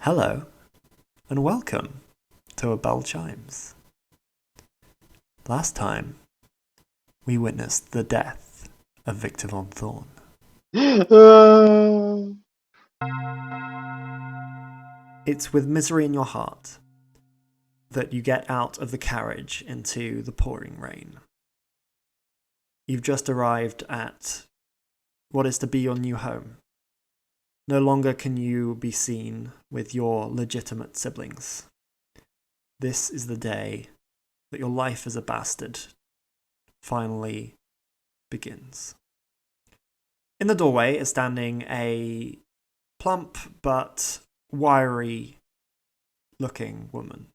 Hello, and welcome to A Bell Chimes. Last time, we witnessed the death of Victor Von Thorn. It's with misery in your heart that you get out of the carriage into the pouring rain. You've just arrived at what is to be your new home. No longer can you be seen with your legitimate siblings. This is the day that your life as a bastard finally begins. In the doorway is standing a plump but wiry looking woman.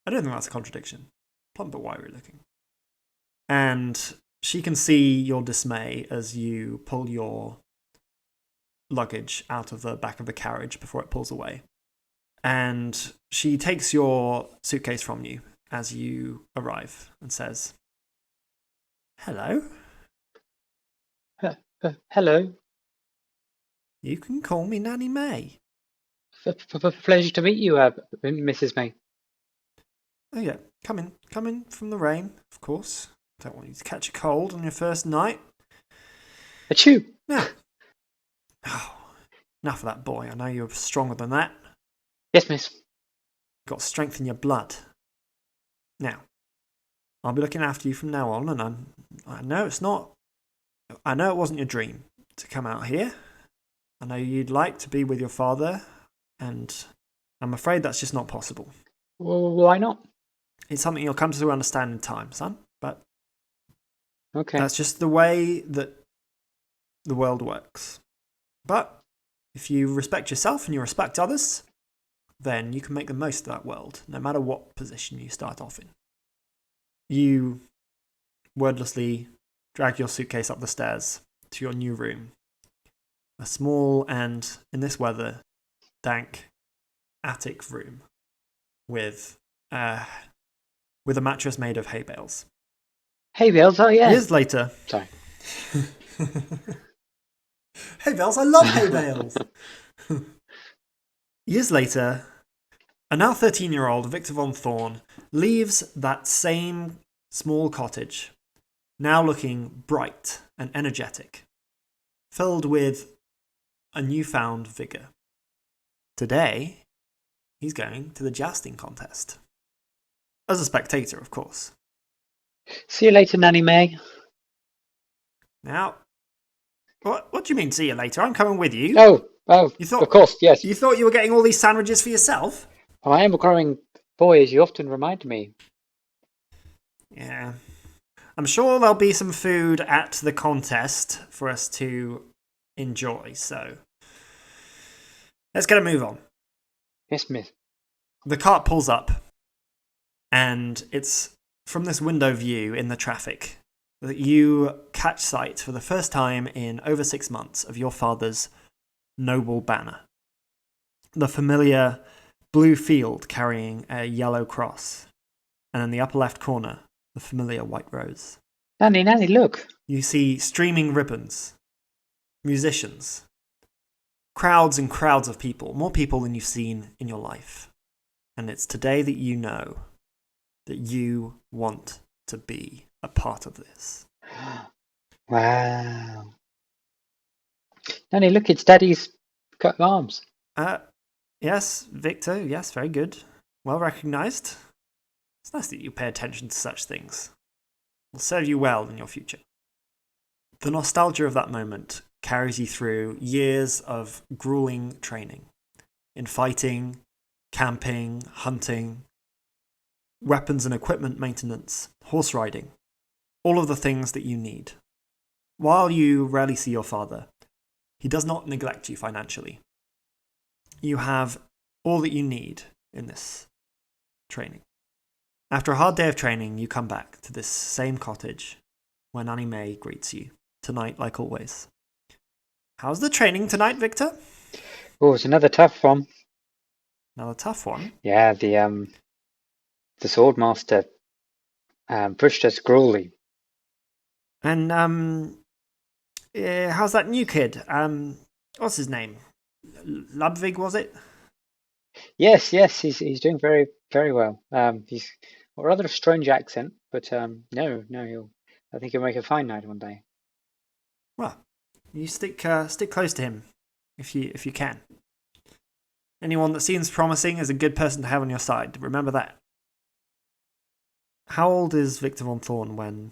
I don't think that's a contradiction. Plump but wiry looking. And she can see your dismay as you pull your luggage out of the back of the carriage before it pulls away. And she takes your suitcase from you as you arrive and says, "Hello. Hello. You can call me Nanny May." Pleasure to meet you, Mrs. May. "Oh yeah, come in from the rain, of course. Don't want you to catch a cold on your first night. Achoo! Now, oh, enough of that boy. I know you're stronger than that. Yes, miss. Got strength in your blood. Now, I'll be looking after you from now on, and I know it wasn't your dream to come out here. I know you'd like to be with your father, and I'm afraid that's just not possible. Well, why not? It's something you'll come to understand in time, son, but Okay. that's just the way that the world works. But if you respect yourself and you respect others, then you can make the most of that world, no matter what position you start off in. You wordlessly drag your suitcase up the stairs to your new room. A small and, in this weather, dank attic room with a mattress made of hay bales. Hay bales, oh yeah. Years later... Sorry. Hay bales, I love hay bales! Years later, a now 13-year-old Victor Von Thorn leaves that same small cottage, now looking bright and energetic, filled with a newfound vigour. Today, he's going to the jousting contest. As a spectator, of course. See you later, Nanny May. Now, what do you mean, see you later? I'm coming with you. Oh, Of course, yes. You thought you were getting all these sandwiches for yourself? Well, I am a growing boy, as you often remind me. Yeah. I'm sure there'll be some food at the contest for us to enjoy, so let's get a move on. Yes, miss. The cart pulls up, and it's from this window view in the traffic that you catch sight for the first time in over 6 months of your father's noble banner. The familiar blue field carrying a yellow cross, and in the upper left corner, the familiar white rose. Nanny, look. You see streaming ribbons, musicians, crowds and crowds of people, more people than you've seen in your life. And it's today that you know that you want to be a part of this. Wow. Nanny, look, it's Daddy's coat of arms. Yes, Victor, yes, very good. Well recognised. It's nice that you pay attention to such things. It will serve you well in your future. The nostalgia of that moment carries you through years of grueling training in fighting, camping, hunting, weapons and equipment maintenance, horse riding, all of the things that you need. While you rarely see your father, he does not neglect you financially. You have all that you need in this training. After a hard day of training, you come back to this same cottage where Nanny May greets you, tonight like always. How's the training tonight, Victor? Oh, it's another tough one. Another tough one? Yeah, the swordmaster pushed us cruelly. And, how's that new kid? What's his name? Ludwig, was it? Yes, he's doing very very well. He's got a rather strange accent, but no, I think he'll make a fine knight one day. Well, you stick close to him if you can. Anyone that seems promising is a good person to have on your side. Remember that. How old is Victor von Thorn when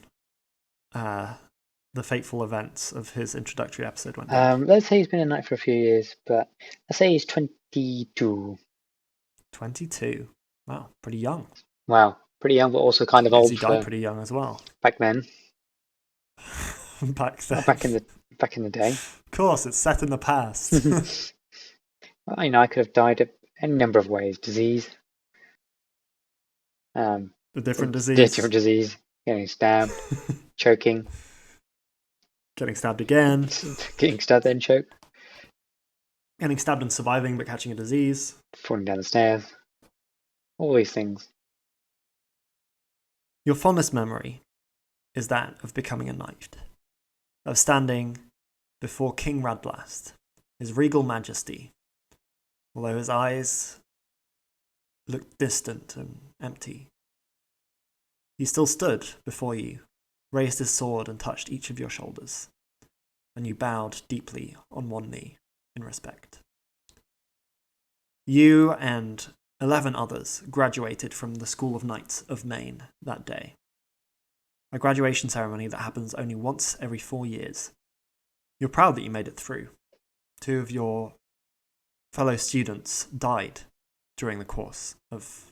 the fateful events of his introductory episode went down? Let's say he's been a knight for a few years, but let's say he's 22. 22. Wow, pretty young. Wow, pretty young, but also kind of Because he old died for pretty young as well. back then. Back then. Back in the day. Of course, it's set in the past. Well, I could have died of any number of ways. Disease, A different disease. different disease, getting stabbed, choking, Getting stabbed again. getting stabbed then choked, Getting stabbed and surviving but catching a disease. falling down the stairs. All these things. Your fondest memory is that of becoming a knight. Of standing before King Radblast, his regal majesty, although his eyes looked distant and empty. He still stood before you, raised his sword and touched each of your shoulders, and you bowed deeply on one knee in respect. You and 11 others graduated from the School of Knights of Maine that day. A graduation ceremony that happens only once every 4 years. You're proud that you made it through. 2 of your fellow students died during the course of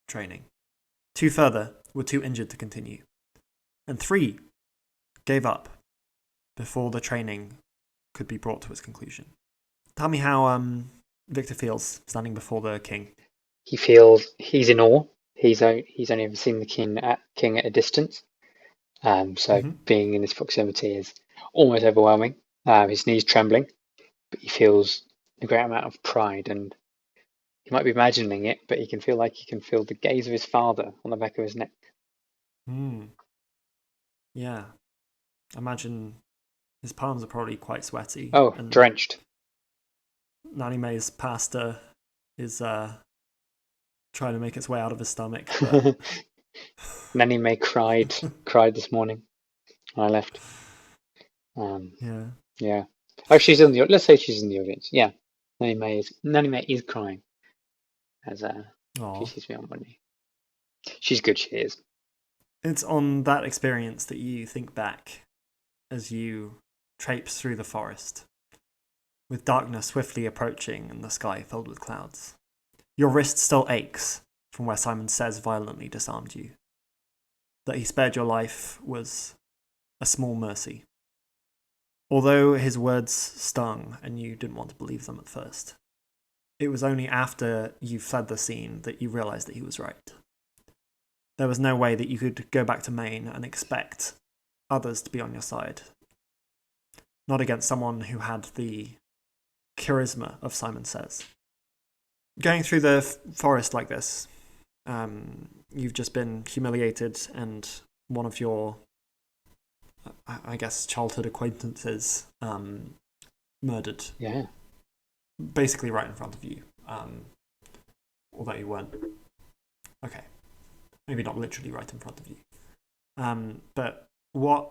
training. 2 further were too injured to continue. And 3 gave up before the training could be brought to its conclusion. Tell me how Victor feels standing before the king. He feels he's in awe. He's only ever seen the king at a distance. So being in this proximity is almost overwhelming. His knees trembling, but he feels a great amount of pride, and he might be imagining it, but he can feel the gaze of his father on the back of his neck. Yeah. Imagine his palms are probably quite sweaty. Oh, and drenched. Nanny Mae's pasta is trying to make its way out of his stomach. But... Nanny Mae cried this morning when I left. Yeah. Oh, let's say she's in the audience. Yeah. Nanny Mae is crying as she sees me on one knee. She's good, she is. It's on that experience that you think back as you traipse through the forest, with darkness swiftly approaching and the sky filled with clouds. Your wrist still aches from where Simon Says violently disarmed you. That he spared your life was a small mercy. Although his words stung and you didn't want to believe them at first, it was only after you fled the scene that you realised that he was right. There was no way that you could go back to Maine and expect others to be on your side. Not against someone who had the charisma of Simon Says. Going through the forest like this, you've just been humiliated and one of your, I guess, childhood acquaintances murdered. Yeah. Basically right in front of you. Although you weren't. Okay. Maybe not literally right in front of you. But what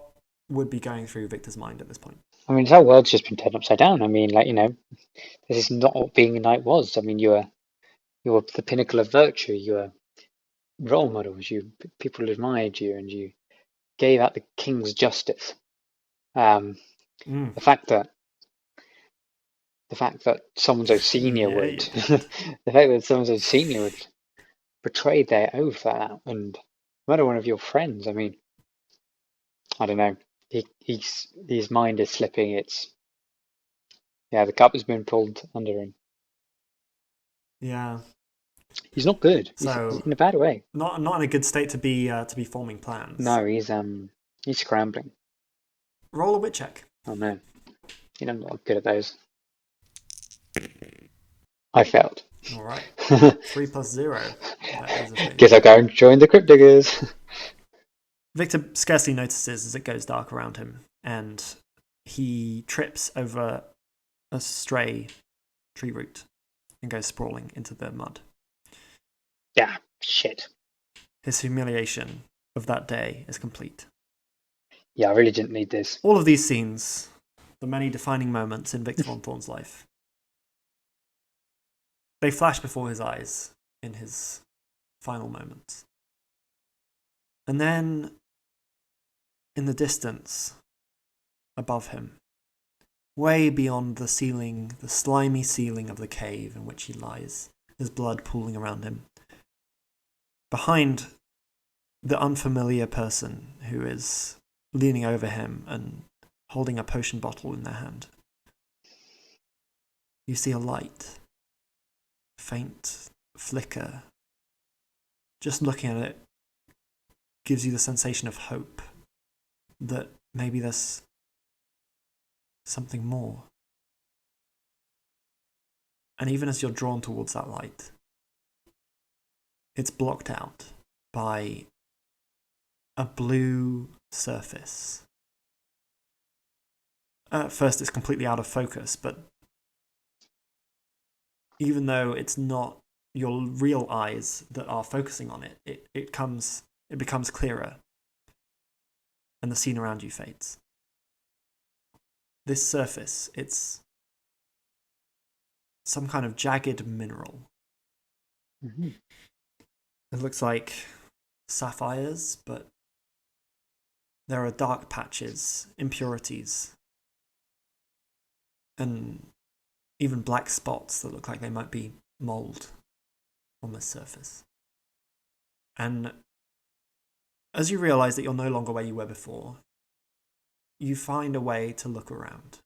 would be going through Victor's mind at this point? I mean, his whole world's just been turned upside down. I mean, this is not what being a knight was. I mean, you were the pinnacle of virtue. You were role models. People admired you, and you gave out the king's justice. The fact that someone so senior would betray their oath like that and murder one of your friends. I mean, I don't know. His mind is slipping. The cup has been pulled under him. Yeah. He's not good. So he's in a bad way. Not in a good state to be forming plans. No, he's scrambling. Roll a wit check. Oh no, I'm not good at those. I failed. All right. 3 plus 0. Guess I'll go and join the Crypt Diggers. Victor scarcely notices as it goes dark around him, and he trips over a stray tree root and goes sprawling into the mud. Yeah, shit. His humiliation of that day is complete. Yeah, I really didn't need this. All of these scenes, the many defining moments in Victor Von Thorn's life, they flash before his eyes in his final moments. And then, in the distance, above him, way beyond the ceiling, the slimy ceiling of the cave in which he lies, his blood pooling around him, behind the unfamiliar person who is leaning over him and holding a potion bottle in their hand, you see a light, faint flicker. Just looking at it gives you the sensation of hope that maybe there's something more. And even as you're drawn towards that light, it's blocked out by a blue surface. At first it's completely out of focus, but even though it's not your real eyes that are focusing on it, it becomes clearer, and the scene around you fades. This surface, it's some kind of jagged mineral. Mm-hmm. It looks like sapphires, but there are dark patches, impurities, and even black spots that look like they might be mold on this surface. And as you realise that you're no longer where you were before, you find a way to look around.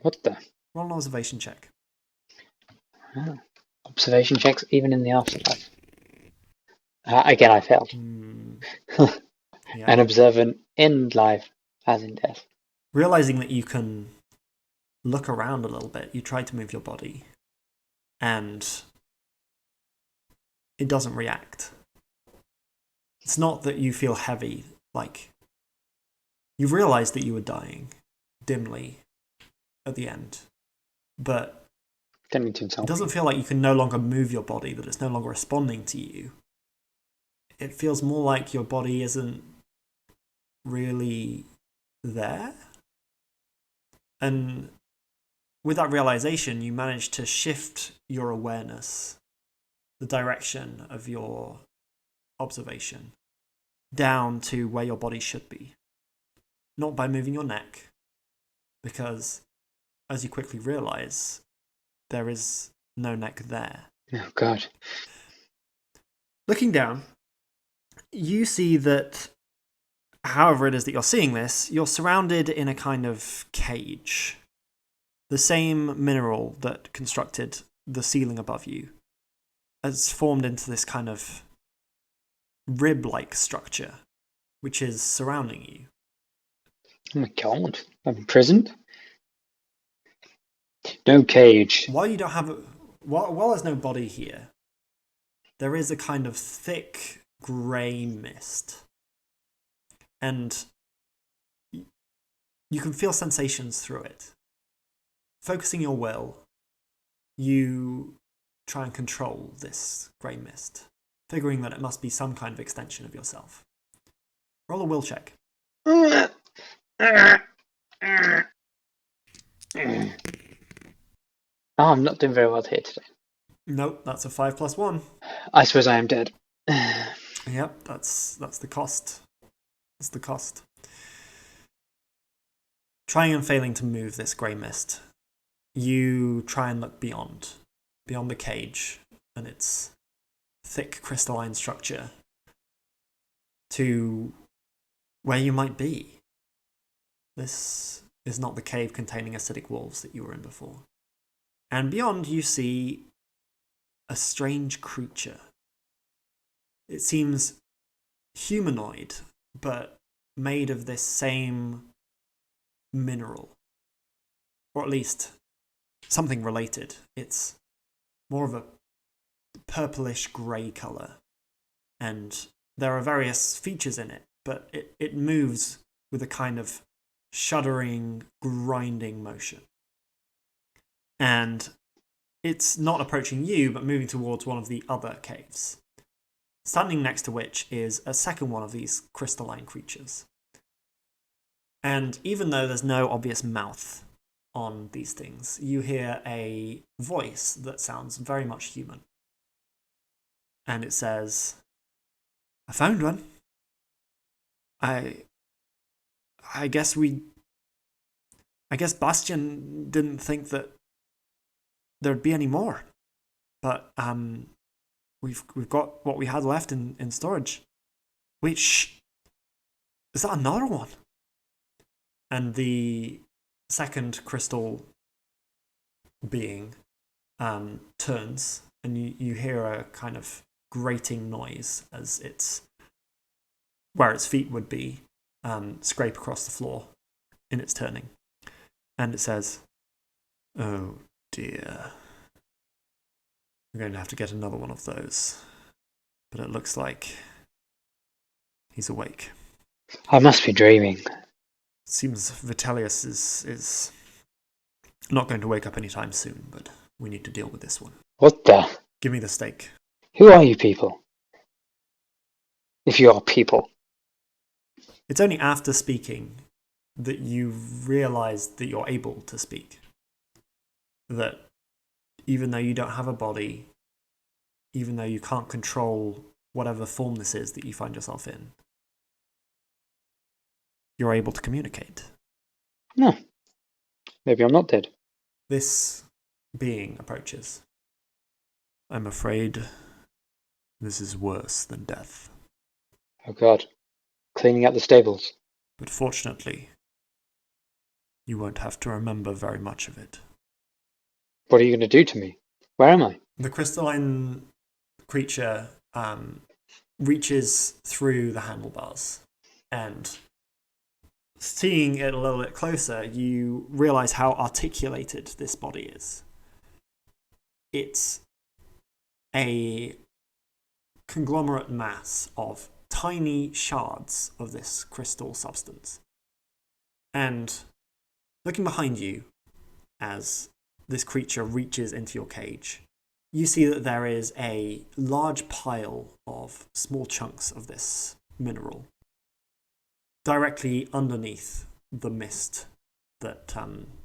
What the? Roll an observation check. Oh. Observation checks even in the afterlife. Again, I failed. Yeah. An observant in life as in death. Realising that you can look around a little bit, you try to move your body, and it doesn't react. It's not that you feel heavy, like you've realised that you were dying dimly at the end, but it doesn't feel like you can no longer move your body, that it's no longer responding to you. It feels more like your body isn't really there. And with that realization, you manage to shift your awareness, the direction of your observation, down to where your body should be. Not by moving your neck, because as you quickly realize, there is no neck there. Oh, God. Looking down, you see that, however it is that you're seeing this, you're surrounded in a kind of cage. The same mineral that constructed the ceiling above you has formed into this kind of rib-like structure, which is surrounding you. Oh my God. I'm imprisoned? No cage. While you don't have while there's no body here, there is a kind of thick grey mist. And you can feel sensations through it. Focusing your will, you try and control this grey mist, figuring that it must be some kind of extension of yourself. Roll a will check. Oh, I'm not doing very well here today. Nope, that's a 5 + 1. I suppose I am dead. Yep, that's the cost. That's the cost. Trying and failing to move this grey mist, you try and look beyond the cage and its thick crystalline structure to where you might be. This is not the cave containing acidic wolves that you were in before. And beyond, you see a strange creature. It seems humanoid, but made of this same mineral. Or at least something related. It's more of a purplish grey colour. And there are various features in it, but it moves with a kind of shuddering, grinding motion. And It's not approaching you, but moving towards one of the other caves. Standing next to which is a second one of these crystalline creatures. And even though there's no obvious mouth on these things, you hear a voice that sounds very much human. And it says, I found one. I guess Bastian didn't think that there'd be any more. But we've got what we had left in storage. Wait, shh. Is that another one? And the second crystal being turns, and you hear a kind of grating noise as it's where its feet would be scrape across the floor in its turning. And it says, oh dear. We're going to have to get another one of those. But it looks like he's awake. I must be dreaming. Seems Vitellius is not going to wake up anytime soon, but we need to deal with this one. What the? Give me the steak. Who are you people? If you are people. It's only after speaking that you realise that you're able to speak. That even though you don't have a body, even though you can't control whatever form this is that you find yourself in, you're able to communicate. No. Maybe I'm not dead. This being approaches. I'm afraid this is worse than death. Oh God. Cleaning out the stables. But fortunately, you won't have to remember very much of it. What are you going to do to me? Where am I? The crystalline creature reaches through the handlebars, and seeing it a little bit closer, you realise how articulated this body is. It's a conglomerate mass of tiny shards of this crystal substance. And looking behind you, as this creature reaches into your cage, you see that there is a large pile of small chunks of this mineral directly underneath the mist that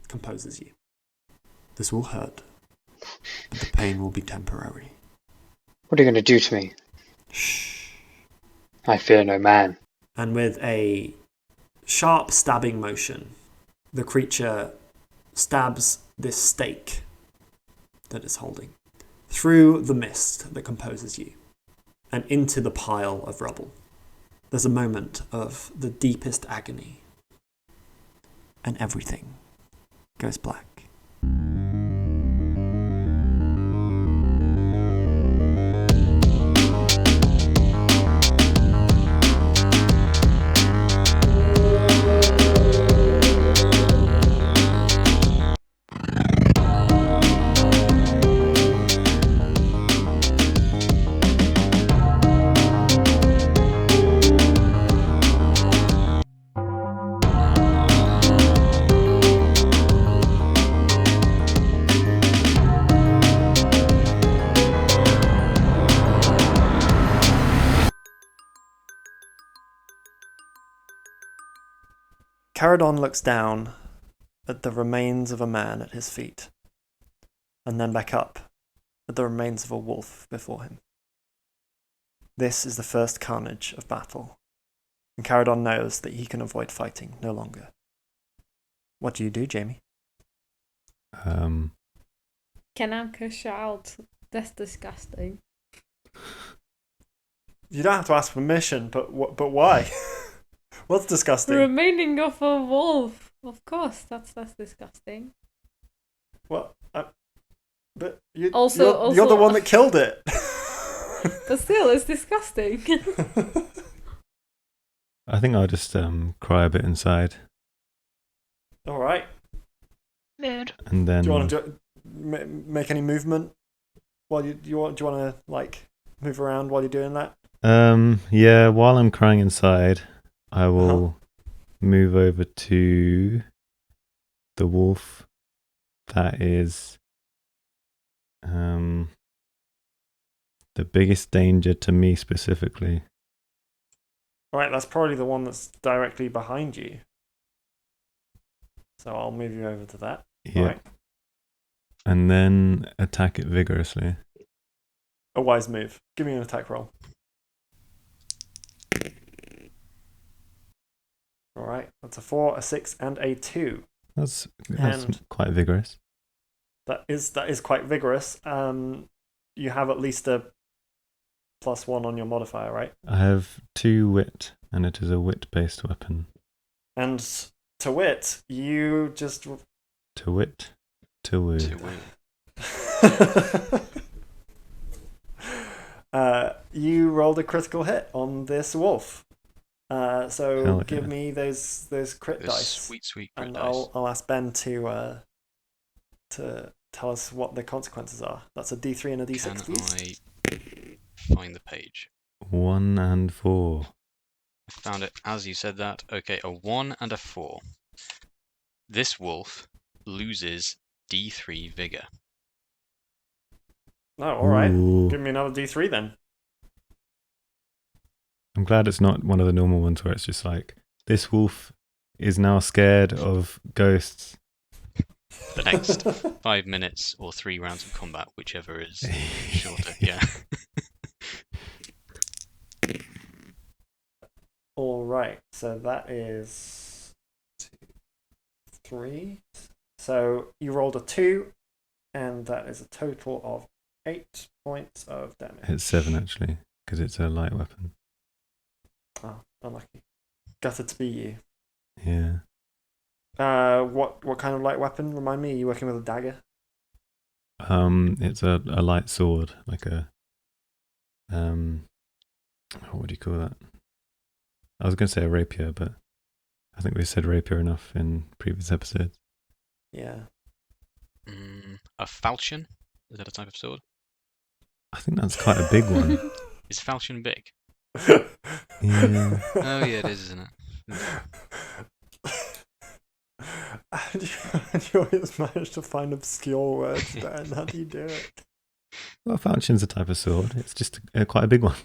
composes you. This will hurt, but the pain will be temporary. What are you going to do to me? Shh. I fear no man. And with a sharp stabbing motion, the creature stabs this stake that it's holding through the mist that composes you and into the pile of rubble. There's a moment of the deepest agony, and everything goes black. Caradon looks down at the remains of a man at his feet, and then back up at the remains of a wolf before him. This is the first carnage of battle, and Caradon knows that he can avoid fighting no longer. What do you do, Jamie? Can Anka shout, that's disgusting? You don't have to ask permission, but why? What's disgusting? Remaining of a wolf. Of course, that's disgusting. Well, but you're Also, the one that killed it. But still, it's disgusting. I think I'll just cry a bit inside. All right. Mood. And then Do you want to make any movement while do you want to like move around while you're doing that? yeah, while I'm crying inside, I will move over to the wolf that is The biggest danger to me specifically. Alright, that's probably the one that's directly behind you. So I'll move you over to that. Yeah. Alright. And then attack it vigorously. A wise move. Give me an attack roll. Alright, that's a 4, a 6, and a 2. That's And- quite vigorous. That is quite vigorous. You have at least a +1 on your modifier, right? I have 2 wit, and it is a wit-based weapon. And to wit, you just To wit, to woo. To win. you rolled a critical hit on this wolf. So Hell give yeah. me those crit This dice, sweet crit and dice. I'll ask Ben to tell us what the consequences are. That's a D3 and a D6, Can please. I find the page? 1 and 4. I found it as you said that. Okay, a 1 and a 4. This wolf loses D3 vigor. Oh, all right. Ooh. Give me another D3 then. I'm glad it's not one of the normal ones where it's just like, this wolf is now scared of ghosts. The next 5 minutes or 3 rounds of combat, whichever is shorter. Yeah. All right. So that is 2, 3. So you rolled a 2, and that is a total of 8 points of damage. It's 7 actually, because it's a light weapon. Oh, unlucky. Gutted to be you. Yeah. What kind of light weapon? Remind me. Are you working with a dagger? It's a light sword, like a what do you call that? I was going to say a rapier, but I think we said rapier enough in previous episodes. Yeah. A falchion? Is that a type of sword? I think that's quite a big one. Is falchion big? Yeah. Oh yeah, it is, isn't it? How do you always manage to find obscure words, Ben? How do you do it? Well, falchion's a type of sword. It's just quite a big one.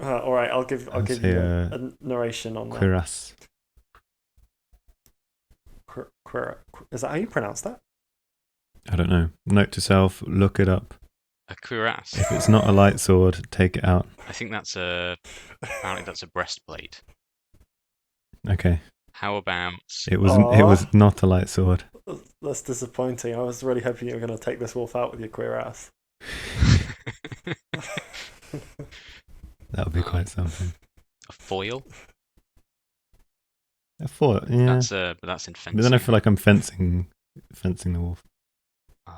All right, I'll give say, you a narration on that. Cuirass. Is that how you pronounce that? I don't know. Note to self: look it up. A cuirass. If it's not a light sword, take it out. I think apparently that's a breastplate. Okay. How about It was not a light sword. That's disappointing. I was really hoping you were going to take this wolf out with your queer ass. That would be quite something. a foil? A foil, yeah. But that's in fencing. But then I feel like I'm fencing the wolf.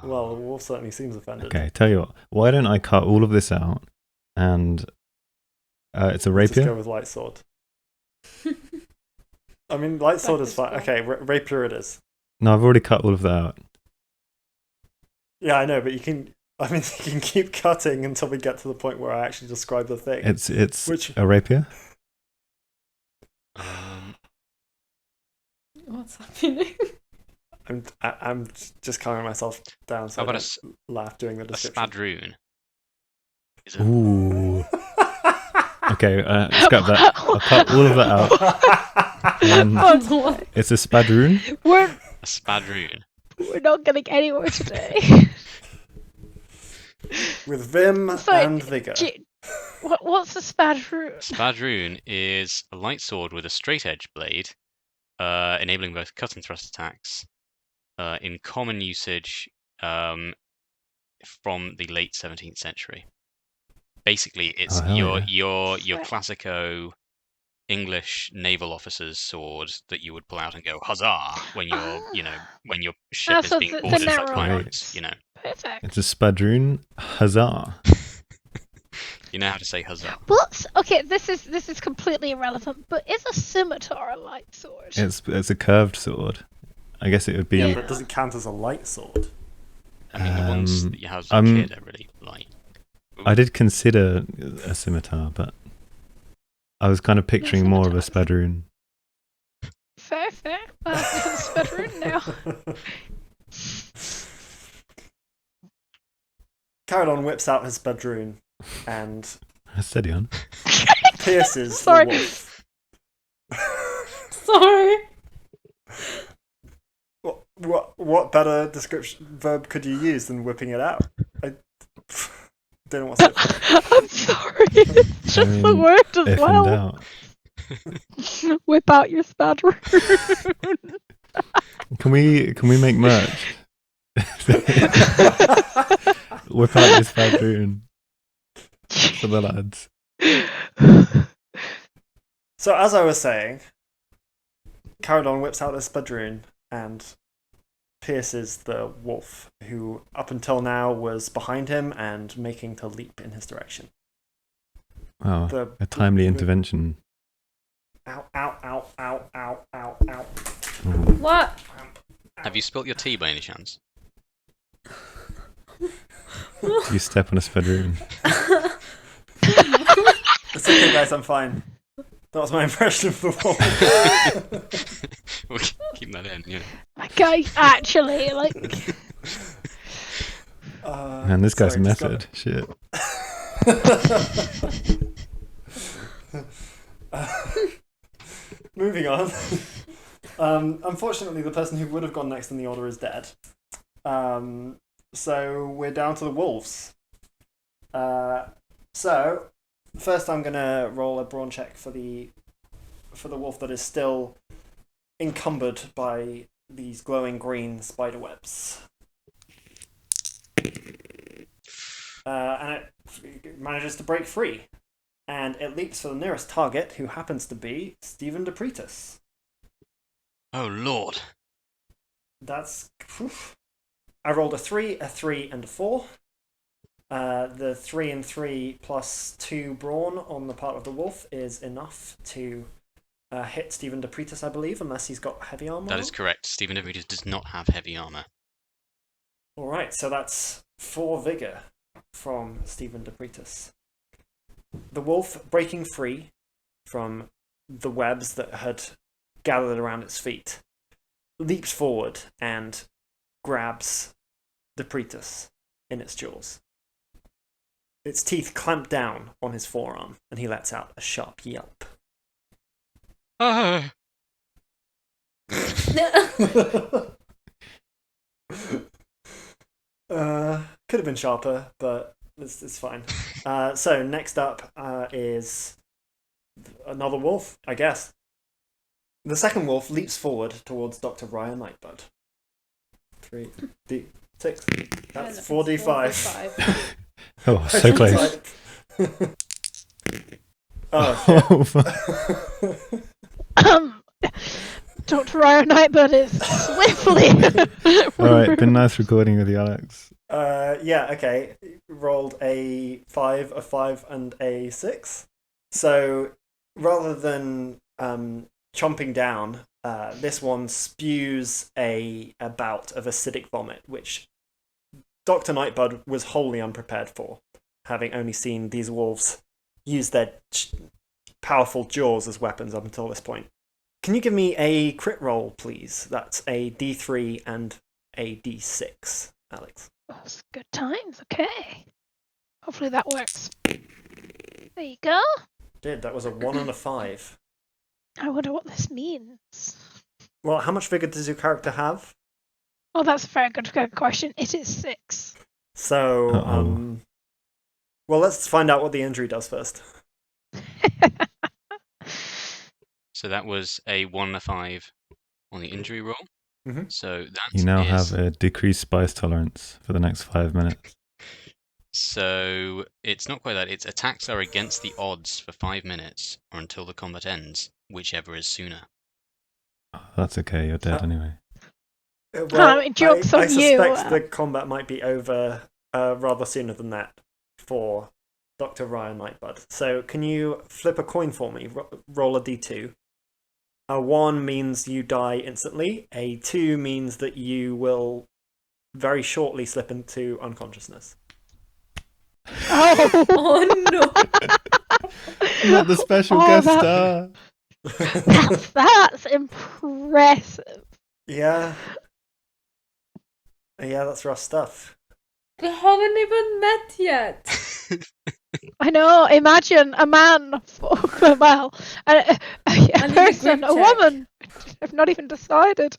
Well, the wolf certainly seems offended. Okay, tell you what. Why don't I cut all of this out and it's a Just rapier? go with light sword. I mean, light sword is fine. Okay, rapier it is. No, I've already cut all of that out. Yeah, I know, but you can. I mean, you can keep cutting until we get to the point where I actually describe the thing. It's Which- a rapier. What's happening? I'm just calming myself down so How I about don't laugh during the a description. spadroon? Is it? Ooh. Okay, scrap that. I'll cut all of that out. Oh, It's a spadroon. We're A spadroon. not getting anywhere today. With vim Sorry, and vigor. What's a spadroon? Spadroon is a light sword with a straight edge blade, enabling both cut and thrust attacks. In common usage from the late 17th century. Basically, it's Oh, hell your Sweat. classico English naval officer's sword that you would pull out and go huzzah when when your ship is so being the boarded by narrow pirates. ones. Perfect. It's a spadroon. Huzzah. You know how to say huzzah. What's okay? This is completely irrelevant. But is a scimitar a light sword? It's a curved sword. I guess it would be. Yeah, but it doesn't count as a light sword. I mean, the ones that you have as a I'm- kid are really light. I did consider a scimitar, but I was kind of picturing more of a spadroon. Fair. Well, we have a spadroon now. Caradon whips out his spadroon and Steady on. pierces Sorry. the wolf. Sorry. What better verb could you use than whipping it out? I don't know what to say. I'm sorry. It's just the word as If in well. doubt. Whip out your spadroon. Can we make merch? Whip out this spadroon for the lads. So as I was saying, Caradon whips out his spadroon and pierces the wolf, who up until now was behind him and making to leap in his direction. Wow, a timely intervention. Ow, ow, ow, ow, ow, ow, ow. Ooh. What? Have you spilt your tea by any chance? You step on a spadroon. It's okay, guys, I'm fine. That was my impression of the wolf. We'll keep that in, you know. My guy, actually, like. Man, this guy's sorry, just got- method. Shit. Moving on. Unfortunately, the person who would have gone next in the order is dead. So we're down to the wolves. So first, I'm gonna roll a brawn check for the wolf that is still encumbered by these glowing green spider webs. And it manages to break free. And it leaps for the nearest target, who happens to be Stephen DePretis. Oh, Lord. That's... I rolled a 3, a 3, and a 4. The 3 and 3 plus 2 brawn on the part of the wolf is enough to hit Stephen DePretis, I believe, unless he's got heavy armor. That is correct. Stephen DeVitus does not have heavy armor. Alright, so that's 4 vigor from Stephen DePretis. The wolf, breaking free from the webs that had gathered around its feet, leaps forward and grabs DePretis in its jaws. Its teeth clamp down on his forearm, and he lets out a sharp yelp. Ah! Could have been sharper, but it's fine. So next up is another wolf, I guess. The second wolf leaps forward towards Dr. Ryan Nightbud. 3d6. That's 4d5. Oh, so close. Oh, Dr. Ryan Nightbird is swiftly. Alright, been nice recording with you, Alex. yeah, okay. Rolled a 5, a 5, and a 6. So rather than chomping down, this one spews a bout of acidic vomit, which Dr. Nightbud was wholly unprepared for, having only seen these wolves use their powerful jaws as weapons up until this point. Can you give me a crit roll, please? That's a D3 and a D6, Alex. That's good times, okay. Hopefully that works. There you go. Did. That was a 1 and a 5. I wonder what this means. Well, how much vigor does your character have? Oh, that's a very good question. It is 6. So, Uh-oh. Well, let's find out what the injury does first. So that was a 1 and a 5 on the injury roll. Mm-hmm. So that You now is... have a decreased spice tolerance for the next 5 minutes. So it's not quite that. Its attacks are against the odds for 5 minutes or until the combat ends, whichever is sooner. Oh, that's okay, you're dead anyway. Well, joke's I on you. suspect the combat might be over rather sooner than that for Dr. Ryan Nightbud. So can you flip a coin for me? Roll a d2. A 1 means you die instantly. A 2 means that you will very shortly slip into unconsciousness. Oh, Oh no! Not the special Oh, guest that- star! that's impressive. Yeah. Yeah, that's rough stuff. We haven't even met yet. I know. Imagine a man, well, a need a person, grip a check. woman. I've not even decided.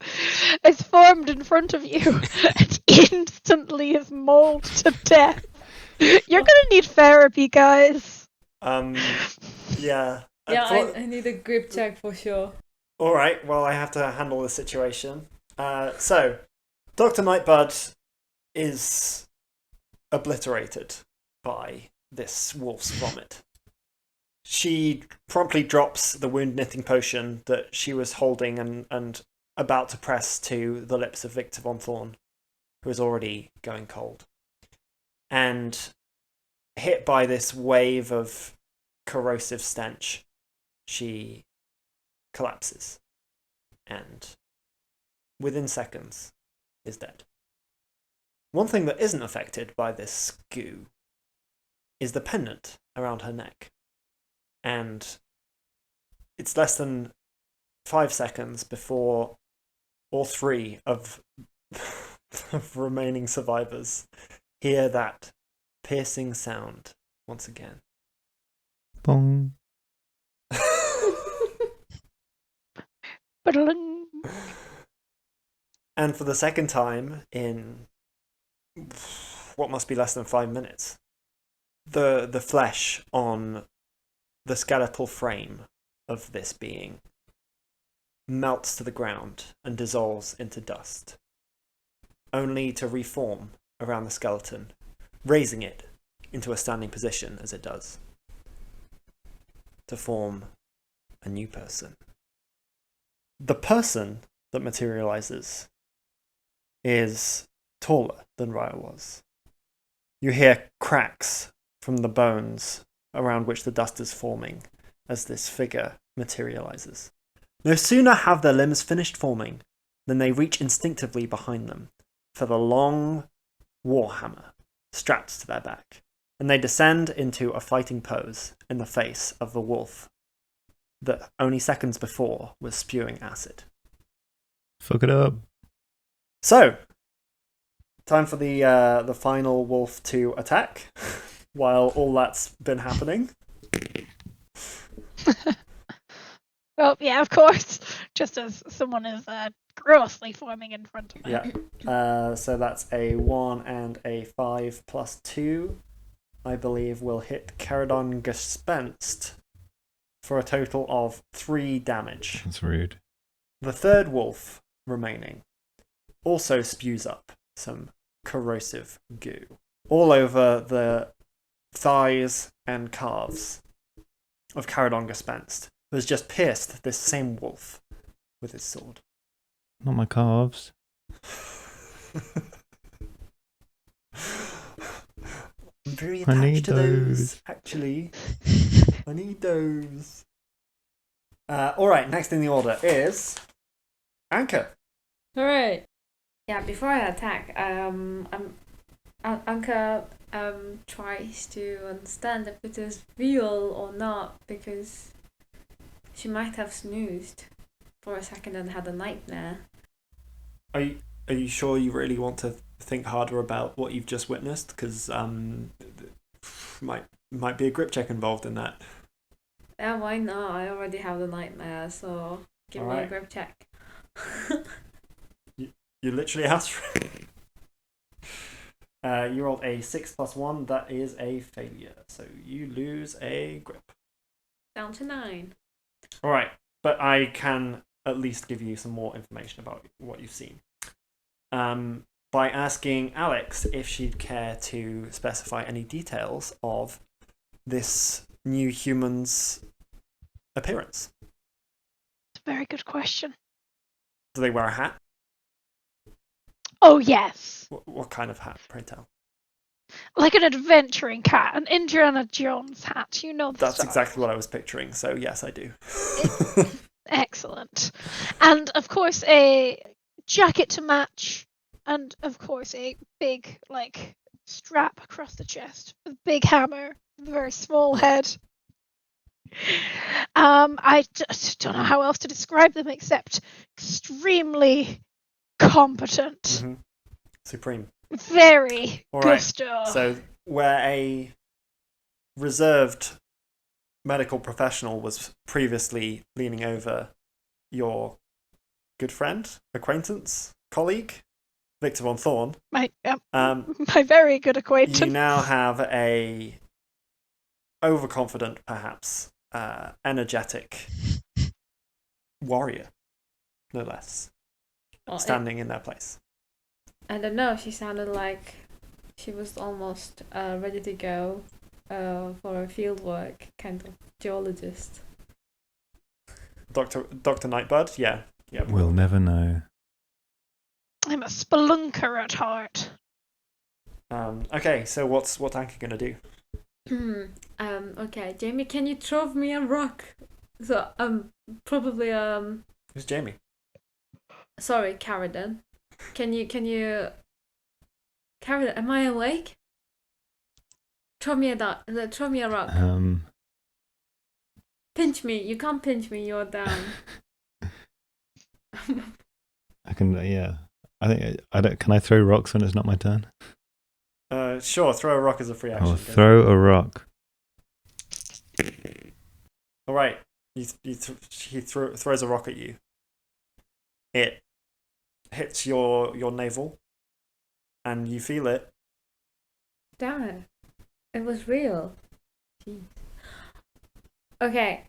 It's formed in front of you. It instantly is mauled to death. You're gonna need therapy, guys. Yeah. Yeah, I need a grip check for sure. All right. Well, I have to handle the situation. So, Dr. Nightbud is obliterated by this wolf's vomit. She promptly drops the wound knitting potion that she was holding and about to press to the lips of Victor von Thorn, who is already going cold. And hit by this wave of corrosive stench, she collapses and within seconds is dead. One thing that isn't affected by this goo is the pendant around her neck. And it's less than 5 seconds before all 3 of the remaining survivors hear that piercing sound once again. Bong. Ba-da-ling. And for the second time in what must be less than 5 minutes, the flesh on the skeletal frame of this being melts to the ground and dissolves into dust, only to reform around the skeleton, raising it into a standing position as it does, to form a new person. The person that materializes is taller than Raya was. You hear cracks from the bones around which the dust is forming as this figure materializes. No sooner have their limbs finished forming than they reach instinctively behind them for the long warhammer strapped to their back, and they descend into a fighting pose in the face of the wolf that only seconds before was spewing acid. Fuck it up. So, time for the final wolf to attack while all that's been happening. Well, yeah, of course. Just as someone is grossly forming in front of me. Yeah. So that's a 1 and a 5 plus 2. I believe will hit Caradon Gespenst for a total of 3 damage. That's rude. The third wolf remaining also spews up some corrosive goo all over the thighs and calves of Caradon Gespenst, who has just pierced this same wolf with his sword. Not my calves. I'm very I attached need to those, those. actually. I need those. Alright, next in the order is Anka. Alright. Yeah, before I attack, Anka tries to understand if it is real or not, because she might have snoozed for a second and had a nightmare. Are you sure you really want to think harder about what you've just witnessed? Because might be a grip check involved in that. Yeah, why not? I already have the nightmare, so give me a grip check. You literally asked for it. You rolled a 6 plus 1. That is a failure. So you lose a grip. Down to 9. Alright, but I can at least give you some more information about what you've seen. By asking Alex if she'd care to specify any details of this new human's appearance. It's a very good question. Do they wear a hat? Oh, yes. What kind of hat, pray tell? Like an adventuring cat, an Indiana Jones hat. You know the That's style. exactly what I was picturing, so yes, I do. Excellent. And, of course, a jacket to match. And, of course, a big, strap across the chest. A big hammer. A very small head. I just don't know how else to describe them except extremely competent. Mm-hmm. Supreme. Very All right. gusto. So where a reserved medical professional was previously leaning over your good friend, acquaintance, colleague, Victor von Thorn, My um, my very good acquaintance. you now have a overconfident, perhaps energetic warrior, no less, Well, standing in their place. I don't know. She sounded like she was almost ready to go for a field work, kind of geologist. Dr. Nightbird, yeah. We'll never know. I'm a spelunker at heart. Okay, so what's Anka gonna do? Okay, Jamie, can you throw me a rock? So probably Who's Jamie? sorry, Caradan. Can you Caradan, am I awake? Throw me a rock. Pinch me. You can't pinch me, you're down. I can. Yeah. I think I don't. Can I throw rocks when it's not my turn? Sure, throw a rock as a free action. Oh, throw a rock. All right, he throws a rock at you. It hits your navel, and you feel it. Damn it. It was real. Jeez. Okay.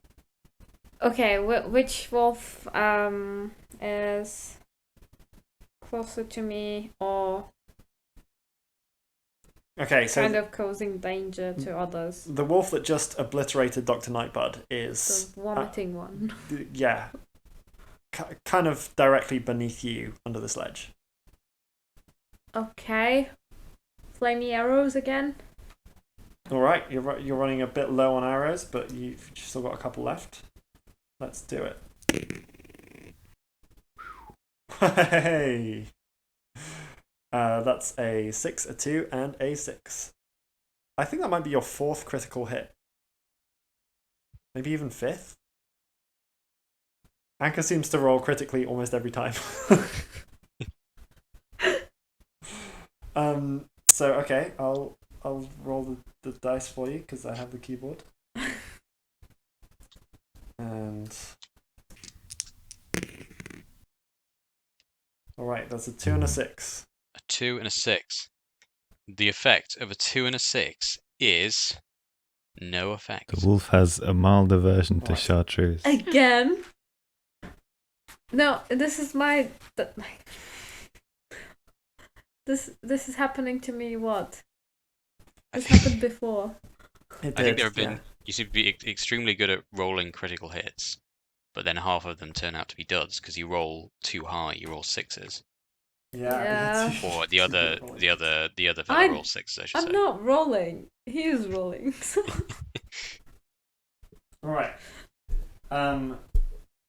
Okay, which wolf is closer to me or Okay, so kind of causing danger to others? the wolf that just obliterated Dr. Nightbud is The vomiting one. yeah, kind of directly beneath you under the sledge. Okay. Flamey arrows again. All right, you're running a bit low on arrows, but you've still got a couple left. Let's do it. Hey, that's a 6, a 2, and a 6. I think that might be your 4th critical hit. Maybe even 5th. Anka seems to roll critically almost every time. So okay, I'll roll the dice for you because I have the keyboard. And all right, that's a 2 and a 6. A 2 and a 6. The effect of a 2 and a 6 is no effect. The wolf has a mild aversion to Right. chartreuse. Again? No, this is my... This is happening to me, what? This happened before. It I think did, there have been. yeah. You seem to be extremely good at rolling critical hits, but then half of them turn out to be duds because you roll too high. You roll 6s, Yeah. or the other fellow I'm- rolls 6s. I should I'm say. not rolling. He is rolling. All right.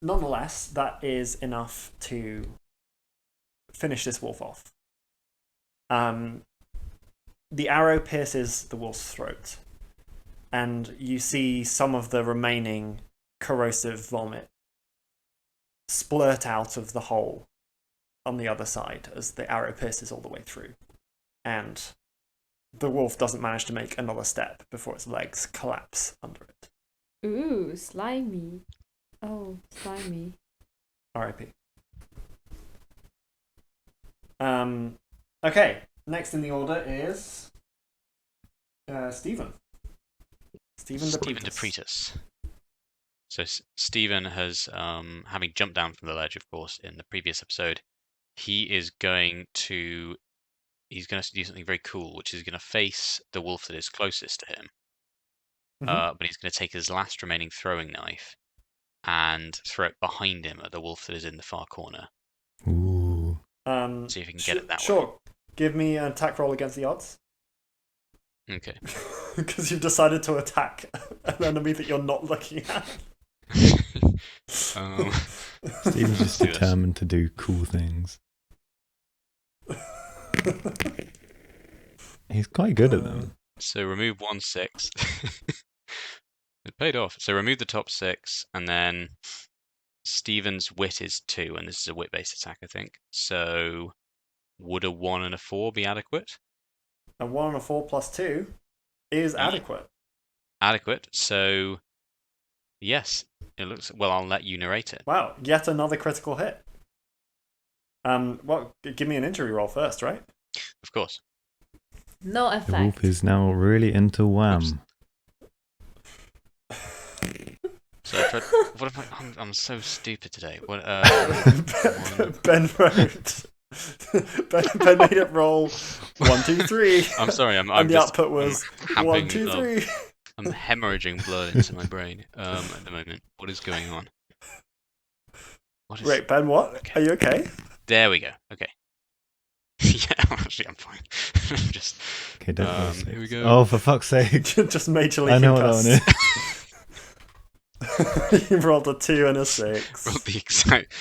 Nonetheless, that is enough to finish this wolf off. The arrow pierces the wolf's throat, and you see some of the remaining corrosive vomit splurt out of the hole on the other side as the arrow pierces all the way through. And the wolf doesn't manage to make another step before its legs collapse under it. Ooh, slimy. Oh, slimy. R.I.P. Okay, next in the order is Stephen. Stephen De Pretis. So Stephen has, having jumped down from the ledge, of course, in the previous episode, he's going to do something very cool, which is going to face the wolf that is closest to him. Mhm. But he's going to take his last remaining throwing knife and throw it behind him at the wolf that is in the far corner. Ooh. See if he can get it that way. Sure. Give me an attack roll against the odds. Okay. Because you've decided to attack an enemy that you're not looking at. Steven's just do this. determined to do cool things. He's quite good at them. So remove 1 6. It paid off. So remove the top 6, and then Stephen's wit is 2, and this is a wit-based attack, I think. So would a 1 and a 4 be adequate? A 1 and a 4 plus 2 is adequate. Adequate. So, yes, it looks. Well, I'll let you narrate it. Wow, yet another critical hit. Well, give me an injury roll first, right? Of course. No The wolf effect. is now really into wham. So I tried. What am I'm so stupid today. What? Ben wrote. Ben made it roll 1, 2, 3. I'm sorry. I'm and the just, output was I'm 1, having, 2, 3. I'm hemorrhaging blood into my brain at the moment. What is going on? What is... Wait, Ben, what? Okay. Are you okay? There we go. Okay. Yeah, actually, I'm fine. Just. Okay, don't roll Here we 6. go. Oh, for fuck's sake. Just majorly I know what that one concussed. is. You rolled a 2 and a 6. Rolled the exact.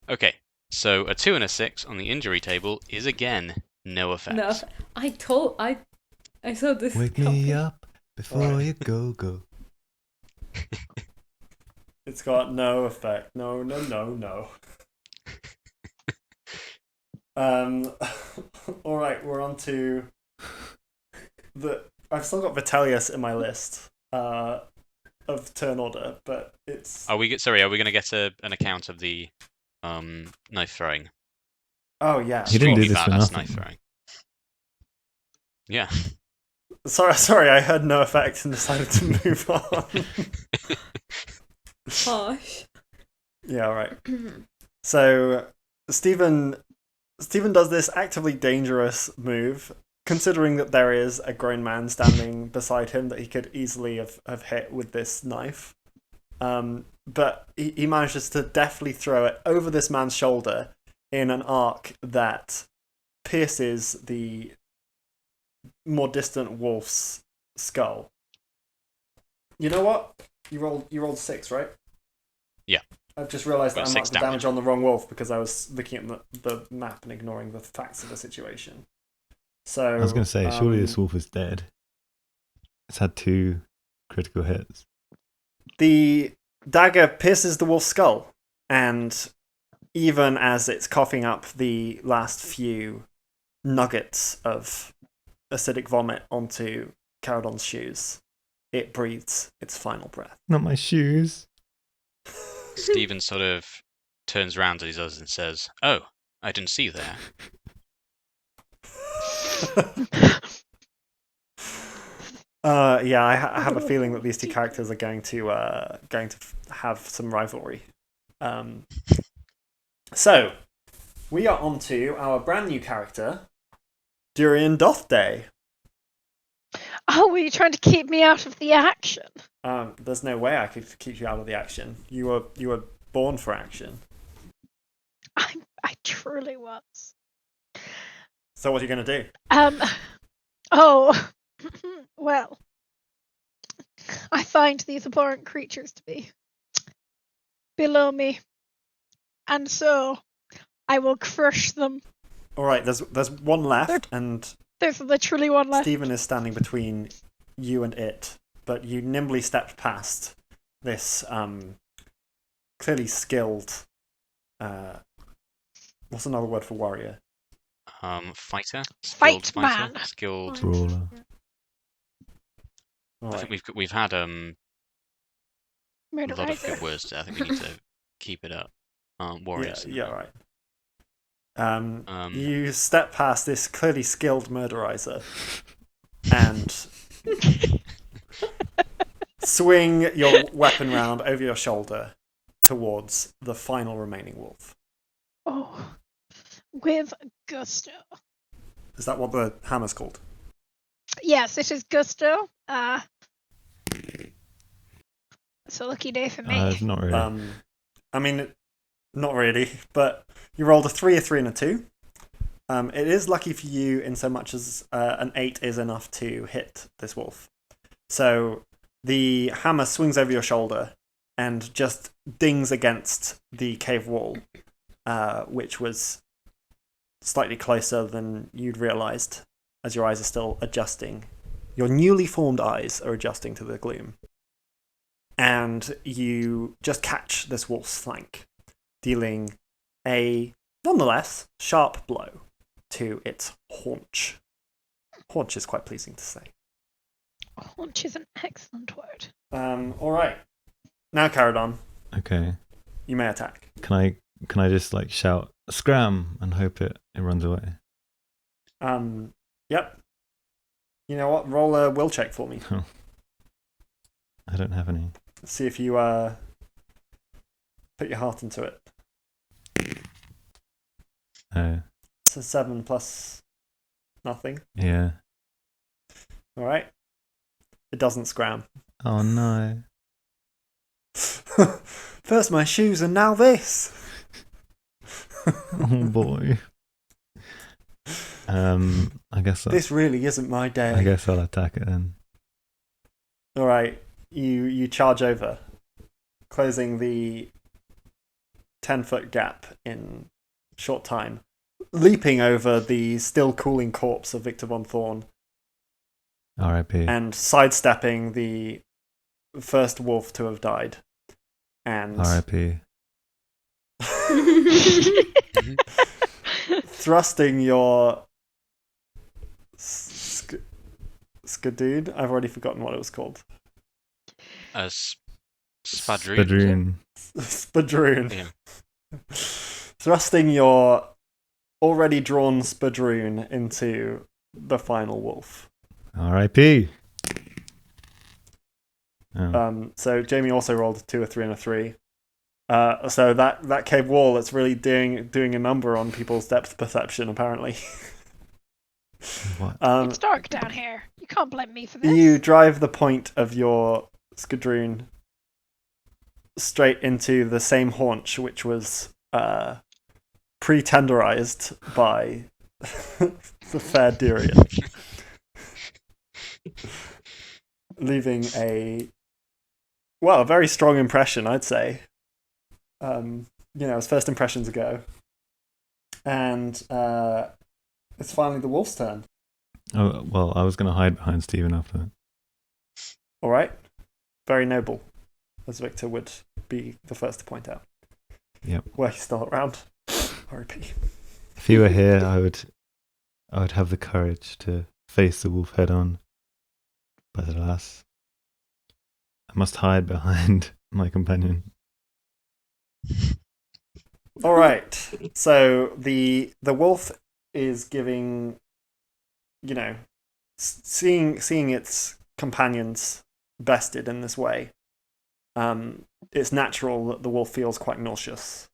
Okay. So a 2 and a 6 on the injury table is again no effect. No, I saw this. Wake coming. me up before Right. you go. It's got no effect. No. All right, we're on to the. I've still got Vitellius in my list of turn order, but it's. Are we going to get an account of the knife throwing? Oh yeah. He didn't do Extremely this for badass nothing. knife throwing. Yeah. Sorry, I heard no effect and decided to move on. Harsh. Yeah, all right. So Stephen does this actively dangerous move, considering that there is a grown man standing beside him that he could easily have hit with this knife. But he manages to deftly throw it over this man's shoulder in an arc that pierces the more distant wolf's skull. You know what? You rolled 6, right? Yeah. I've just realised that Well, I marked 6 the damage damage. on the wrong wolf because I was looking at the map and ignoring the facts of the situation. So I was going to say, surely this wolf is dead. It's had 2 critical hits. the dagger pierces the wolf's skull, and even as it's coughing up the last few nuggets of acidic vomit onto Caradon's shoes, it breathes its final breath. Not my shoes. Stephen sort of turns around to these others and says, "Oh, I didn't see you there." Yeah, I have a feeling that these two characters are going to have some rivalry. So we are on to our brand new character, Durian Dothday. Oh, were you trying to keep me out of the action? There's no way I could keep you out of the action. You were born for action. I truly was. So what are you going to do? Oh, well, I find these abhorrent creatures to be below me, and so I will crush them. All right, there's one left, and There's literally one left. Stephen is standing between you and it, but you nimbly stepped past this clearly skilled. What's another word for warrior? Fighter. Fight Skilled fighter. man. Skilled. Brawler. All I right. think we've had a Murder lot of Rider. good words today. I think we need to keep it up. Warriors. Yeah, right. You step past this clearly skilled murderizer and swing your weapon round over your shoulder towards the final remaining wolf. Oh, with gusto. Is that what the hammer's called? Yes, it is gusto. It's a lucky day for me. Not really. I mean, not really, but you rolled a 3, a 3, and a 2. It is lucky for you in so much as an 8 is enough to hit this wolf. So the hammer swings over your shoulder and just dings against the cave wall, which was slightly closer than you'd realised as your eyes are still adjusting. Your newly formed eyes are adjusting to the gloom. And you just catch this wolf's flank, dealing a Nonetheless, sharp blow to its haunch. Haunch is quite pleasing to say. Haunch is an excellent word. All right. Now, Caradon, Okay. you may attack. Can I just like shout scram and hope it runs away? Yep. You know what? Roll a will check for me. I don't have any. See if you put your heart into it. It's a 7 plus nothing. Yeah. All right. It doesn't scram. Oh no. First my shoes and now this. Oh boy. I guess this really isn't my day. I guess I'll attack it then. All right. You charge over, closing the 10-foot gap in short time, leaping over the still cooling corpse of Victor von Thorn. R.I.P. And sidestepping the first wolf to have died. And R.I.P. thrusting your skadoon. I've already forgotten what it was called. Spadroon. Spadroon. Yeah. Thrusting your already drawn spadroon into the final wolf. R.I.P. Oh. So Jamie also rolled a 2, a 3, and a 3. So that cave wall, it's really doing a number on people's depth perception, apparently. What? It's dark down here. You can't blame me for this. You drive the point of your skadroon straight into the same haunch, which was pre-tenderized by the fair Durian. Leaving a very strong impression, I'd say. As first impressions go. And it's finally the wolf's turn. Oh, well, I was going to hide behind Stephen after that. All right. Very noble, as Victor would be the first to point out. Yep. Were he still around. R.I.P. If he were here, I would have the courage to face the wolf head on. But alas, I must hide behind my companion. All right. So the wolf is giving, seeing its companions bested in this way. It's natural that the wolf feels quite nauseous.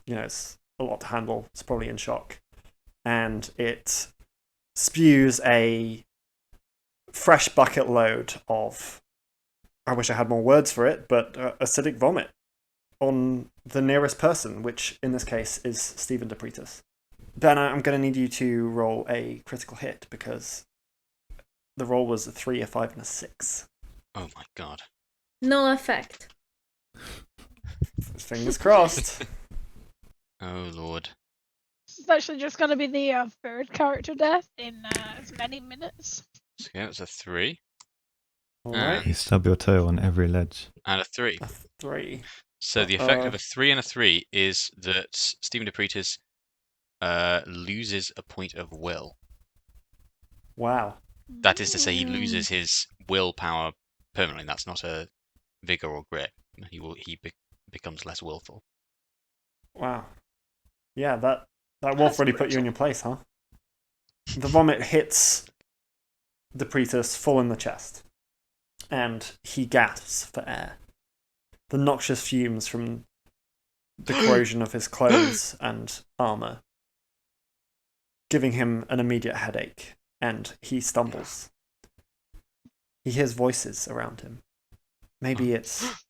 It's a lot to handle. It's probably in shock, and it spews a fresh bucket load of, I wish I had more words for it, but acidic vomit on the nearest person, which in this case is Stephen Depretis. Ben, I'm going to need you to roll a critical hit because the roll was a 3, a 5, and a 6. Oh my god. No effect. Fingers crossed. Oh lord. It's actually just going to be the third character death in as many minutes. So yeah, it's a 3. All right. You stub your toe on every ledge. And a 3. A 3. So the effect of a 3 and a 3 is that Stephen Depretis loses a point of will. Wow. That is to say, he loses his willpower permanently. That's not a vigor or grit. He becomes less willful. Wow. Yeah, that wolf really put you in your place, huh? The vomit hits Depretis full in the chest, and he gasps for air. The noxious fumes from the corrosion of his clothes and armor giving him an immediate headache, and he stumbles. He hears voices around him. Maybe it's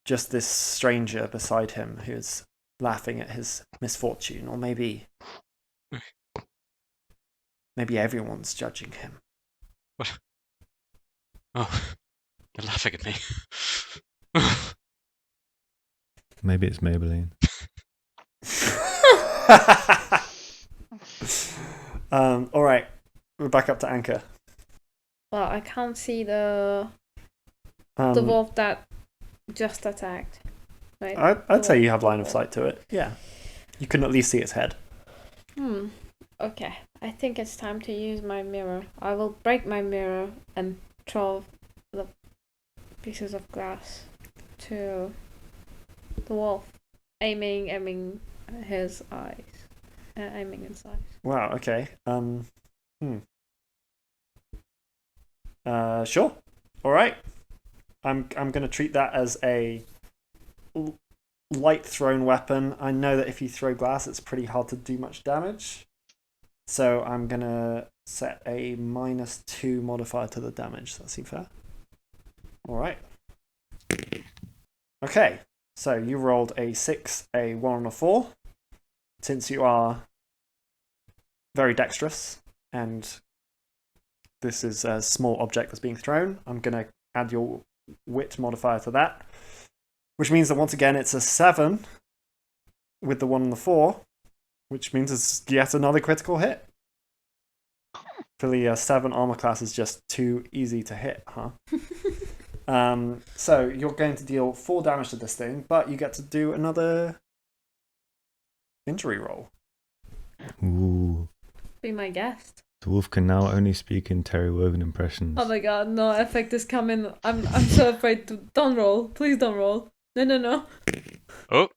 just this stranger beside him who's laughing at his misfortune, or maybe everyone's judging him. What? Oh, you're laughing at me. Maybe it's Maybelline. All right, we're back up to Anchor. Well, I can't see the wolf that just attacked. Right? I'd say you have line of sight to it. Yeah. You can at least see its head. Okay, I think it's time to use my mirror. I will break my mirror and throw the pieces of glass to the wolf, aiming his eyes, aiming his eyes. Wow. Okay. Sure. All right. I'm gonna treat that as a light thrown weapon. I know that if you throw glass, it's pretty hard to do much damage. So I'm gonna set a -2 modifier to the damage. Does that seem fair? All right. Okay. So you rolled a 6, a 1, and a 4. Since you are very dexterous and this is a small object that's being thrown, I'm gonna add your wit modifier to that, which means that once again it's a 7 with the 1 and the 4, which means it's yet another critical hit. Clearly, a 7 armor class is just too easy to hit, huh? So you're going to deal 4 damage to this thing, but you get to do another injury roll. Ooh. Be my guest. The wolf can now only speak in Terry Wogan impressions. Oh my god, no, effect is coming. I'm so afraid to. Don't roll. Please don't roll. No. Oh,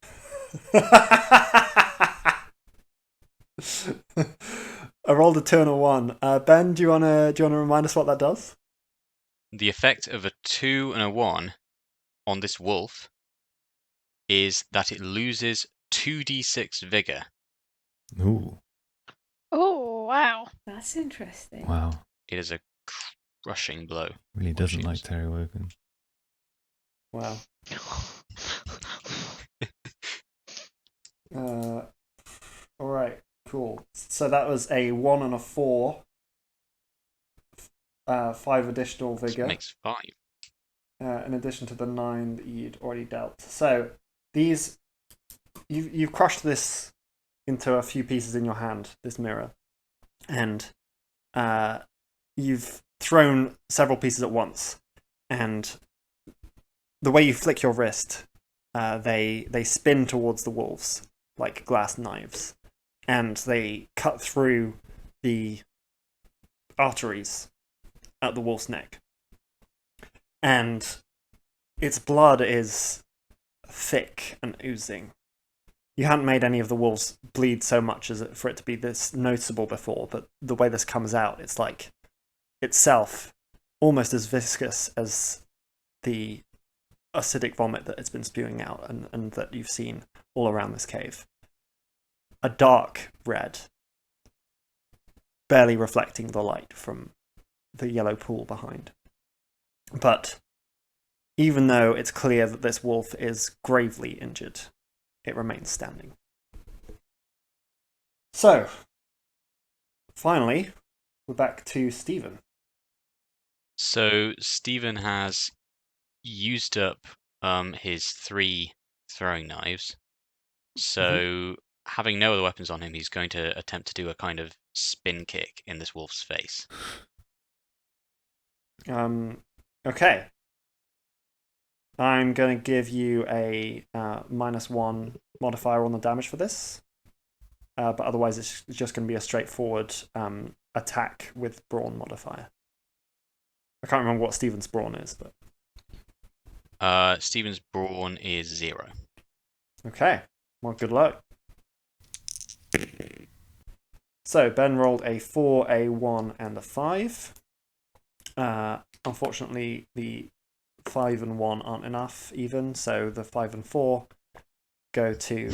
I rolled a 2 and a 1. Ben, do you wanna remind us what that does? the effect of a 2 and a 1 on this wolf is that it loses 2d6 vigor. Ooh. Oh, wow. That's interesting. Wow. It is a crushing blow. Really doesn't Jeez. like Terry Wogan. Wow. All right. Cool. So that was a 1 and a 4. 5 additional vigor. Makes 5. In addition to the 9 that you'd already dealt. So these, you've crushed this into a few pieces in your hand, this mirror, and you've thrown several pieces at once. And the way you flick your wrist, they spin towards the wolves like glass knives, and they cut through the arteries at the wolf's neck. And its blood is thick and oozing. You hadn't made any of the wolves bleed so much as for it to be this noticeable before, but the way this comes out, it's like itself almost as viscous as the acidic vomit that it's been spewing out and that you've seen all around this cave. A dark red, barely reflecting the light from the yellow pool behind. But even though it's clear that this wolf is gravely injured, it remains standing. So, finally, we're back to Stephen. So Stephen has used up his 3 throwing knives. So having no other weapons on him, he's going to attempt to do a kind of spin kick in this wolf's face. Okay. I'm going to give you a -1 modifier on the damage for this. But otherwise it's just going to be a straightforward attack with brawn modifier. I can't remember what Stephen's brawn is, but... Stephen's brawn is 0. Okay. Well, good luck. So, Ben rolled a 4, a 1, and a 5. Unfortunately, the 5 and 1 aren't enough even, so the 5 and 4 go to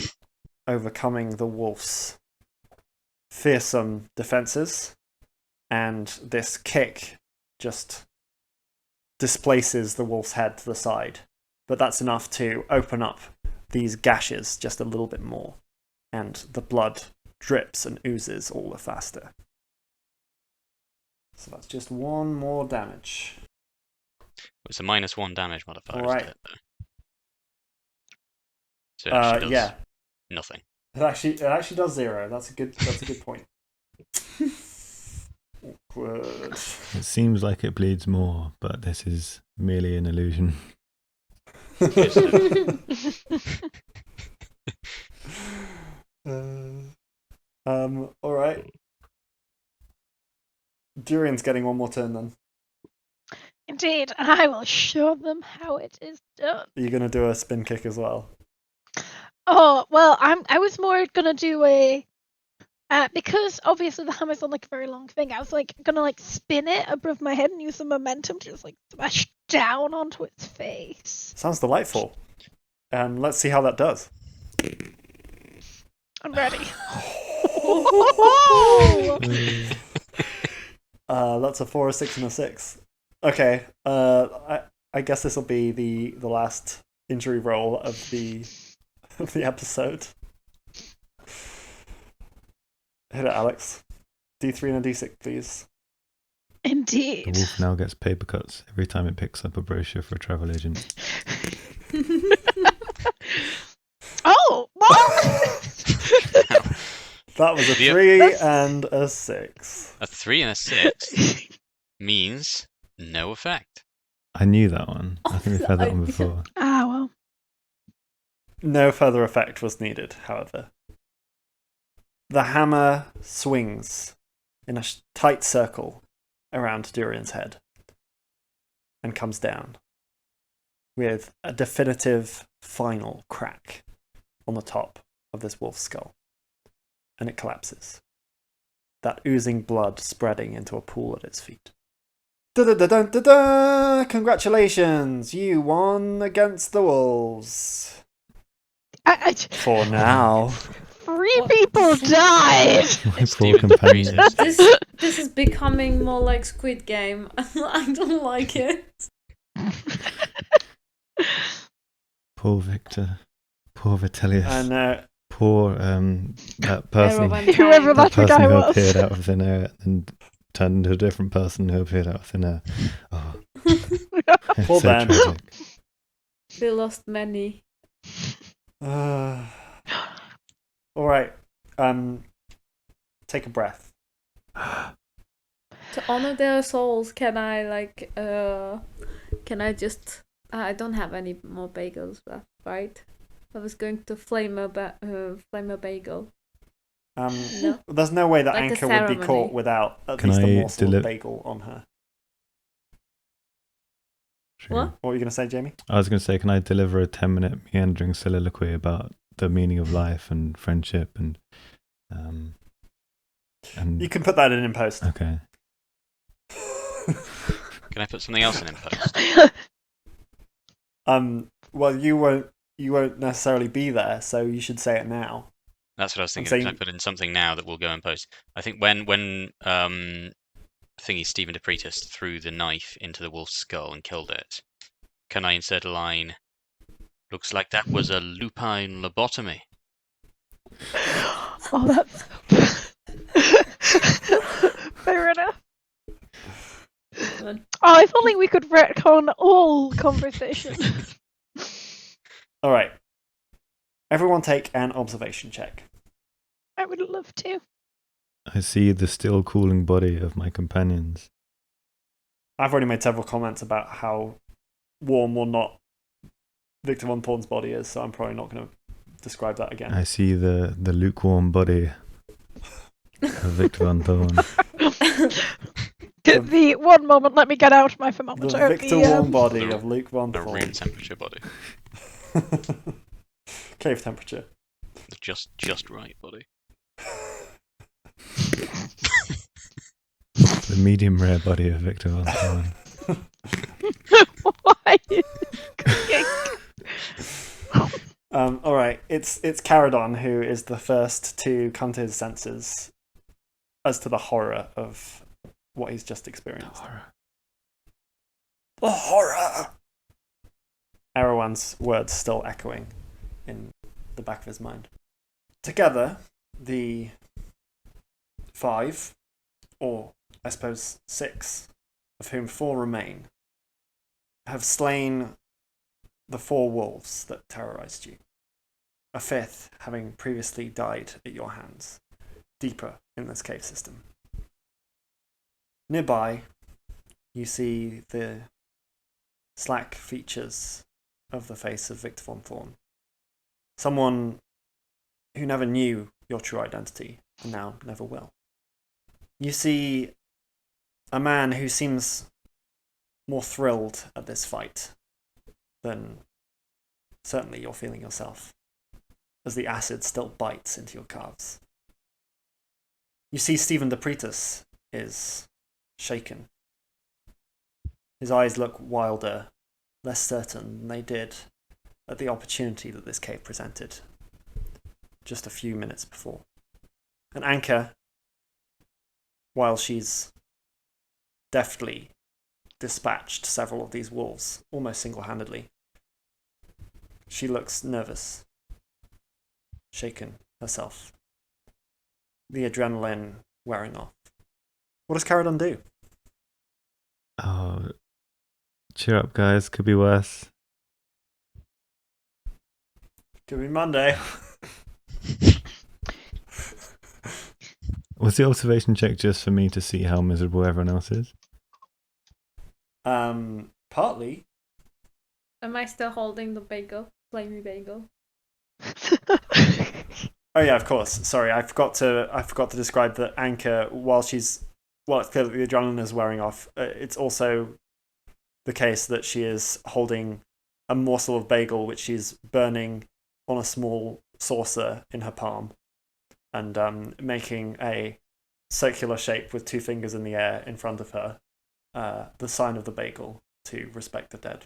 overcoming the wolf's fearsome defenses, and this kick just displaces the wolf's head to the side. But that's enough to open up these gashes just a little bit more, and the blood drips and oozes all the faster. So that's just 1 more damage. It's a -1 damage modifier, All right. isn't it, though? So it actually does Yeah. nothing. It actually does 0. That's a good point. Awkward. It seems like it bleeds more, but this is merely an illusion. All right. Durian's getting one more turn then. Indeed, and I will show them how it is done. Are you gonna do a spin kick as well? Oh well, I was more gonna do a because obviously the hammer's on like a very long thing. I was like gonna like spin it above my head and use the momentum to just like smash down onto its face. Sounds delightful. Let's see how that does. I'm ready. That's a 4, a 6, and a 6. Okay. I guess this will be the last injury roll of the episode. Hit it, Alex. D3 and a D6, please. Indeed. The wolf now gets paper cuts every time it picks up a brochure for a travel agent. Oh, what? That was a 3 and a 6. A 3 and a 6 means no effect. I knew that one. I think we've had that one before. Ah, well. No further effect was needed, however. The hammer swings in a tight circle around Durian's head and comes down with a definitive final crack on the top of this wolf's skull. And it collapses. That oozing blood spreading into a pool at its feet. Da-da-da-da-da-da! Congratulations! You won against the wolves. For now. 3 people died! My poor companion. This is becoming more like Squid Game. I don't like it. Poor Victor. Poor Vitellius. And Poor that person. Whoever that guy who was. appeared out of thin air and turned into a different person who appeared out of thin air. Oh, it's Poor so Ben. tragic. We lost many. Alright. Take a breath. To honor their souls, can I just... I don't have any more bagels left, right? I was going to flame a bagel. No. There's no way that Like a Anchor would be ceremony. caught without at Can least a I morsel of bagel on her. True. What? What were you going to say, Jamie? I was going to say, can I deliver a 10-minute meandering soliloquy about the meaning of life and friendship and You can put that in post. Okay. Can I put something else in post? Well, you won't necessarily be there, so you should say it now. That's what I was thinking. saying- Can I put in something now that will go in post? I think when thingy Stephen DePretis threw the knife into the wolf's skull and killed it, can I insert a line? Looks like that was a lupine lobotomy. Oh, that's... Fair enough. Oh, if only we could retcon all conversation. Alright. Everyone take an observation check. I would love to. I see the still cooling body of my companions. I've already made several comments about how warm or not Victor Von Thorn's body is, so I'm probably not going to describe that again. I see the lukewarm body of Victor Von Thorn. The one moment, let me get out my The thermometer. Victor warm body of Luke Von The Thorn. room temperature body. Cave temperature. The just right body. The medium rare body of Victor Von Thorn. Why? Alright, it's Caradon who is the first to come to his senses as to the horror of what he's just experienced. The horror! Erewhon's words still echoing in the back of his mind. Together, the 5, or I suppose 6, of whom 4 remain, have slain the 4 wolves that terrorized you. A 5th having previously died at your hands, deeper in this cave system. Nearby, you see the slack features of the face of Victor Von Thorn. Someone who never knew your true identity and now never will. You see a man who seems more thrilled at this fight than certainly you're feeling yourself, as the acid still bites into your calves. You see Stephen de Pretis is shaken. His eyes look wilder, less certain than they did at the opportunity that this cave presented just a few minutes before. And Anka, while she's deftly dispatched several of these wolves, almost single-handedly, she looks nervous, shaken herself, the adrenaline wearing off. What does Caradon do? Oh, cheer up, guys. Could be worse. Could be Monday. Was the observation check just for me to see how miserable everyone else is? Partly. Am I still holding the bagel? Flamey bagel. Oh yeah, of course. Sorry, I forgot to describe that Anka, while it's clear that the adrenaline is wearing off, it's also the case that she is holding a morsel of bagel which she's burning on a small saucer in her palm, and making a circular shape with two fingers in the air in front of her, the sign of the bagel to respect the dead.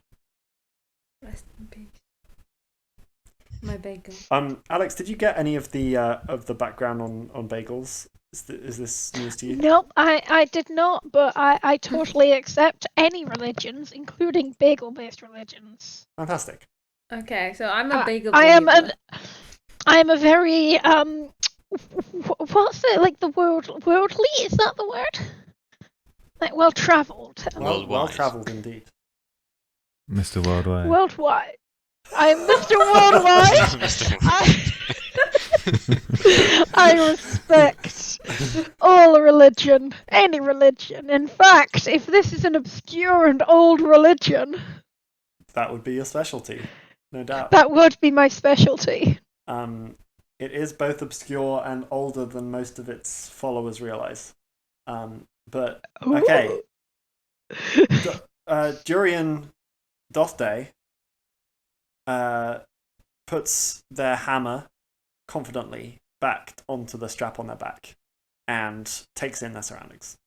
Rest in peace. My bagel. Alex, did you get any of the background on bagels? Is this news to you? Nope, I did not, but I totally accept any religions, including bagel-based religions. Fantastic. Okay, so I'm a bagel I believer. am a very what's it like the worldly? Is that the word? Like well-traveled. Well-traveled indeed. Mr. Worldwide. Worldwide. I'm Mr. Worldwide. I respect all religion, any religion. In fact, if this is an obscure and old religion, that would be your specialty, no doubt. That would be my specialty. It is both obscure and older than most of its followers realize. But okay, Durian Dothday puts their hammer confidently back onto the strap on their back and takes in their surroundings.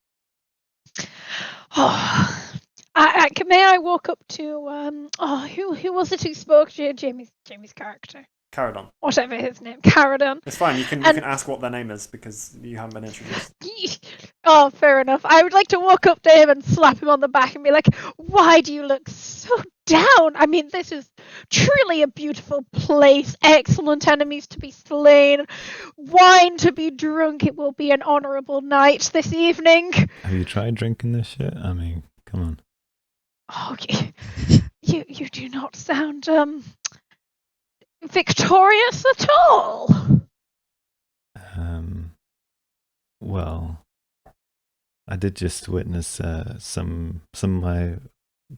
May I walk up to who was it who spoke to Jamie's character? Caradon. Whatever his name, Caradon. It's fine. You can ask what their name is because you haven't been introduced. Oh, fair enough. I would like to walk up to him and slap him on the back and be like, "Why do you look so down? I mean, this is truly a beautiful place. Excellent enemies to be slain, wine to be drunk. It will be an honourable night this evening." Have you tried drinking this shit? I mean, come on. Oh, you do not sound victorious at all. Well, I did just witness some of my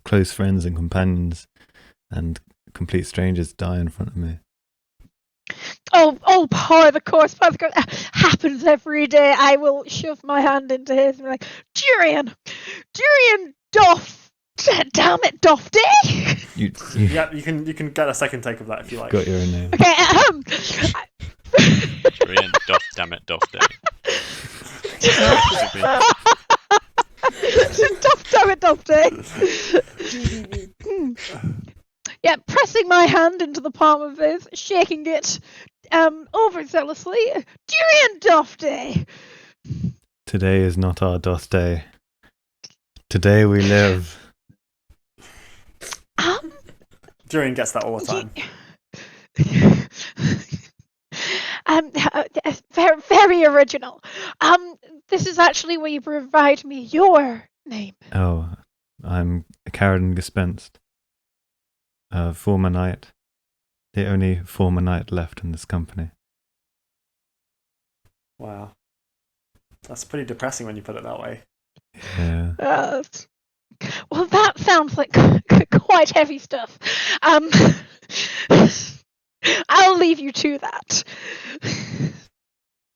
close friends and companions and complete strangers die in front of me. Oh, par the course, happens every day. I will shove my hand into his and be like, Durian Doff, damn it, Doff Day. Yeah, you can get a second take of that if you like. Got your own name. Okay, Durian Doff, damn it, Doff Day. Doff Day. Yeah, pressing my hand into the palm of his, shaking it overzealously. Durian Doff Day. Today is not our Doth Day. Today we live. Durian gets that all the time. Very, very original. This is actually where you provide me your name. Oh, I'm Caradon Gespenst. Former knight. The only former knight left in this company. Wow. That's pretty depressing when you put it that way. Yeah. Well, that sounds like quite heavy stuff. I'll leave you to that.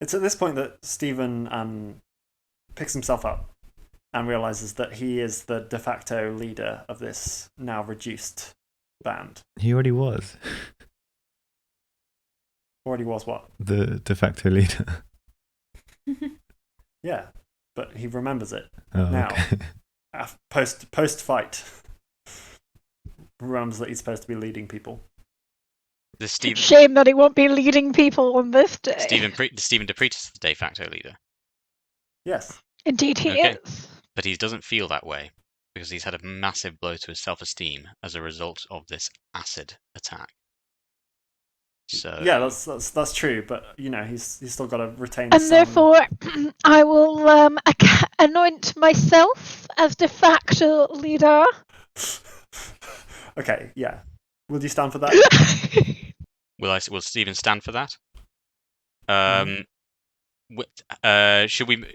It's at this point that Stephen picks himself up and realizes that he is the de facto leader of this now reduced band. He already was. Already was what? The de facto leader. Yeah, but he remembers it Oh, now. okay. Post fight, remembers that he's supposed to be leading people. The Stephen Shame that he won't be leading people on this day. Stephen DePretis is the de facto leader, Yes. Indeed he Okay. is. but he doesn't feel that way because he's had a massive blow to his self-esteem as a result of this acid attack. So Yeah, that's true, but he's still got to retain. And some... therefore, I will anoint myself as de facto leader. Okay, yeah. Will you stand for that? will Stephen stand for that? Should we?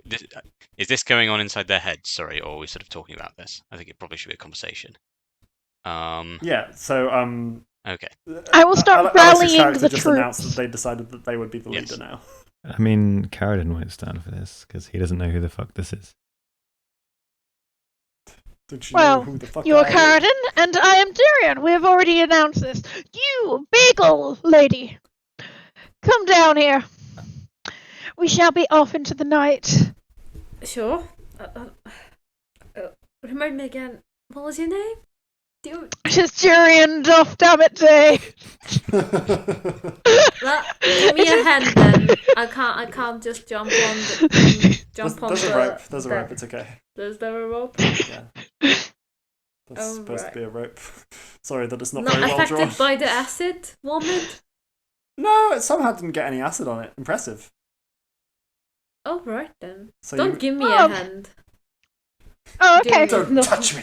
Is this going on inside their heads? Sorry, or are we sort of talking about this? I think it probably should be a conversation. Yeah. So Okay. I will start Alex's rallying character the just troops. announced that they decided that they would be the Yes. leader now. I mean, Carradine won't stand for this because he doesn't know who the fuck this is. Don't you Well, know who the fuck You're I am? Carradine, and I am Durian. We have already announced this. You, bagel lady, come down here. We shall be off into the night. Sure. Remind me again. What was your name? Tis Durian Doff, damn it, day. Give me a hand then. I can't just jump on the There's a rope. There's a rope. It's okay. There's there a rope? Yeah. That's Oh, supposed right. to be a rope. Sorry that it's not Not very well affected drawn. by the acid vomit? No, it somehow didn't get any acid on it. Impressive. Oh, right then. So Don't give me a Oh. hand. Oh, okay. Give Don't touch me.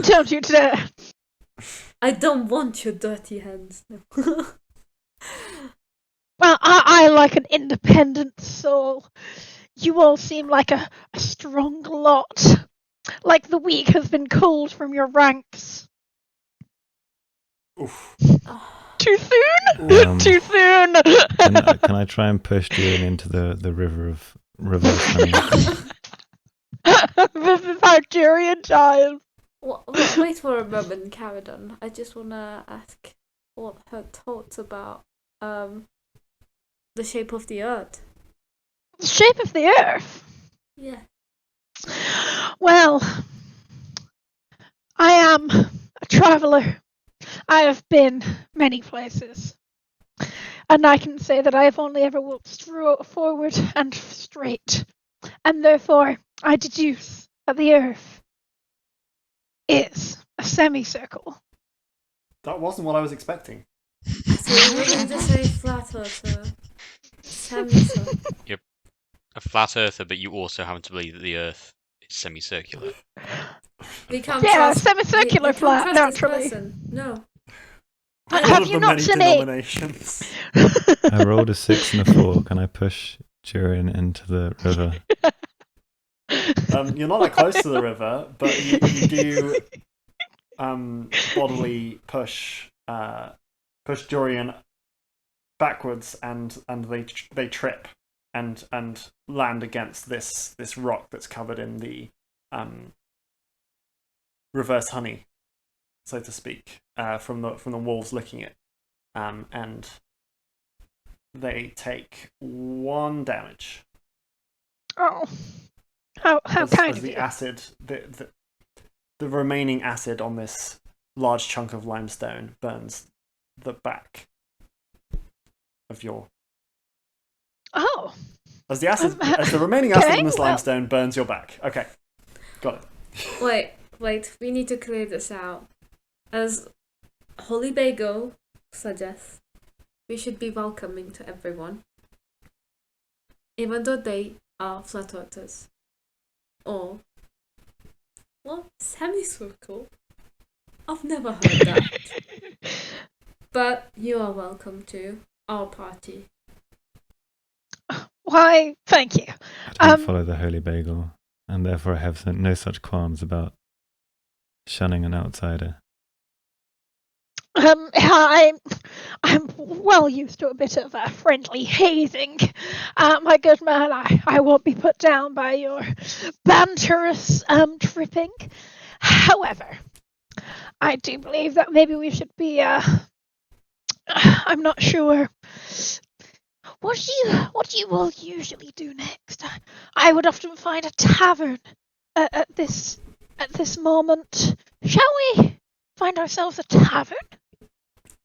Don't you dare. I don't want your dirty hands. Well, I like an independent soul. You all seem like a strong lot. Like the weak has been culled from your ranks. Oof. Too soon? Um, Too soon! Can I try and push Julian into the river of reverse honey? This is how Durian time. Wait for a moment, Caradon. I just wanna ask what her thoughts about the shape of the earth. The shape of the earth. Yeah. Well, I am a traveller. I have been many places. And I can say that I have only ever walked forward and straight. And therefore, I deduce that the earth is a semicircle. That wasn't what I was expecting. So you're going to say flat earth, semicircle. You're a flat earther, but you also happen to believe that the Earth is semicircular. We can't Yeah, trust, semicircular we flat, can't trust naturally. This person. No. One Have of you the not many seen it? denominations. I rolled a 6 and a 4. Can I push Julian into the river? You're not that close to the river, but you do bodily push Dorian backwards, and they trip and land against this rock that's covered in the reverse honey, so to speak, from the wolves licking it, and they take 1 damage. Oh. How as kind of the you. acid, the remaining acid on this large chunk of limestone burns the back of your. Oh. As the remaining acid Okay, in this well. limestone burns your back. Okay, got it. Wait. We need to clear this out. As Holy Bagel suggests, we should be welcoming to everyone, even though they are flat earthers. Or, well, semicircle. I've never heard that. But you are welcome to our party. Why, thank you. I don't follow the Holy Bagel, and therefore I have no such qualms about shunning an outsider. I'm well used to a bit of a friendly hazing. My good man, I won't be put down by your banterous tripping. However, I do believe that maybe we should be I'm not sure. What do you all usually do next? I would often find a tavern at this moment. Shall we find ourselves a tavern?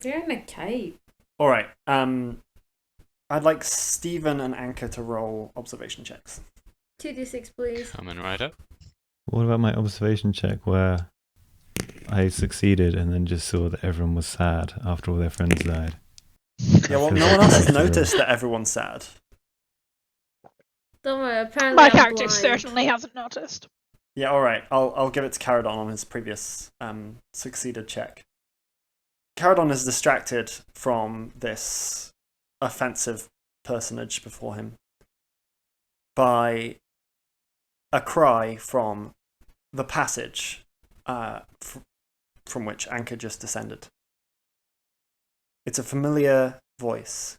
We're in a cave. All right. I'd like Stephen and Anchor to roll observation checks. 2d6, please. Coming right up. What about my observation check where I succeeded and then just saw that everyone was sad after all their friends died? Yeah, well, no one else has noticed that everyone's sad. Don't worry, apparently My I'm character blind. certainly hasn't noticed. Yeah, all right. I'll give it to Caradon on his previous succeeded check. Caradon is distracted from this offensive personage before him by a cry from the passage from which Anchor just descended. It's a familiar voice,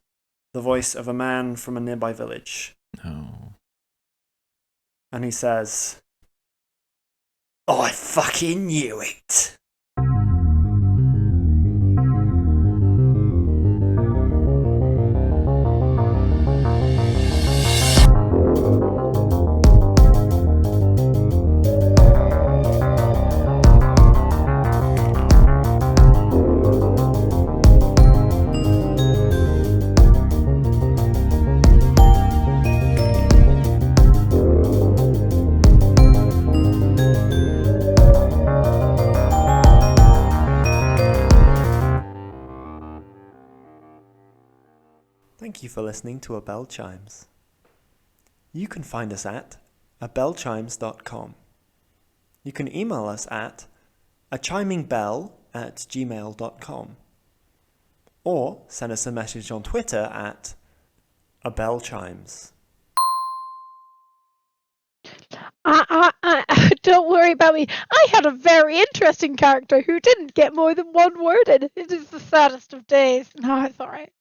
the voice of a man from a nearby village. No. And he says, "I fucking knew it." Thank you for listening to A Bell Chimes. You can find us at abellchimes.com. You can email us at achimingbell@gmail.com, or send us a message on Twitter at abellchimes. Don't worry about me. I had a very interesting character who didn't get more than one word in. It is the saddest of days. No, it's alright.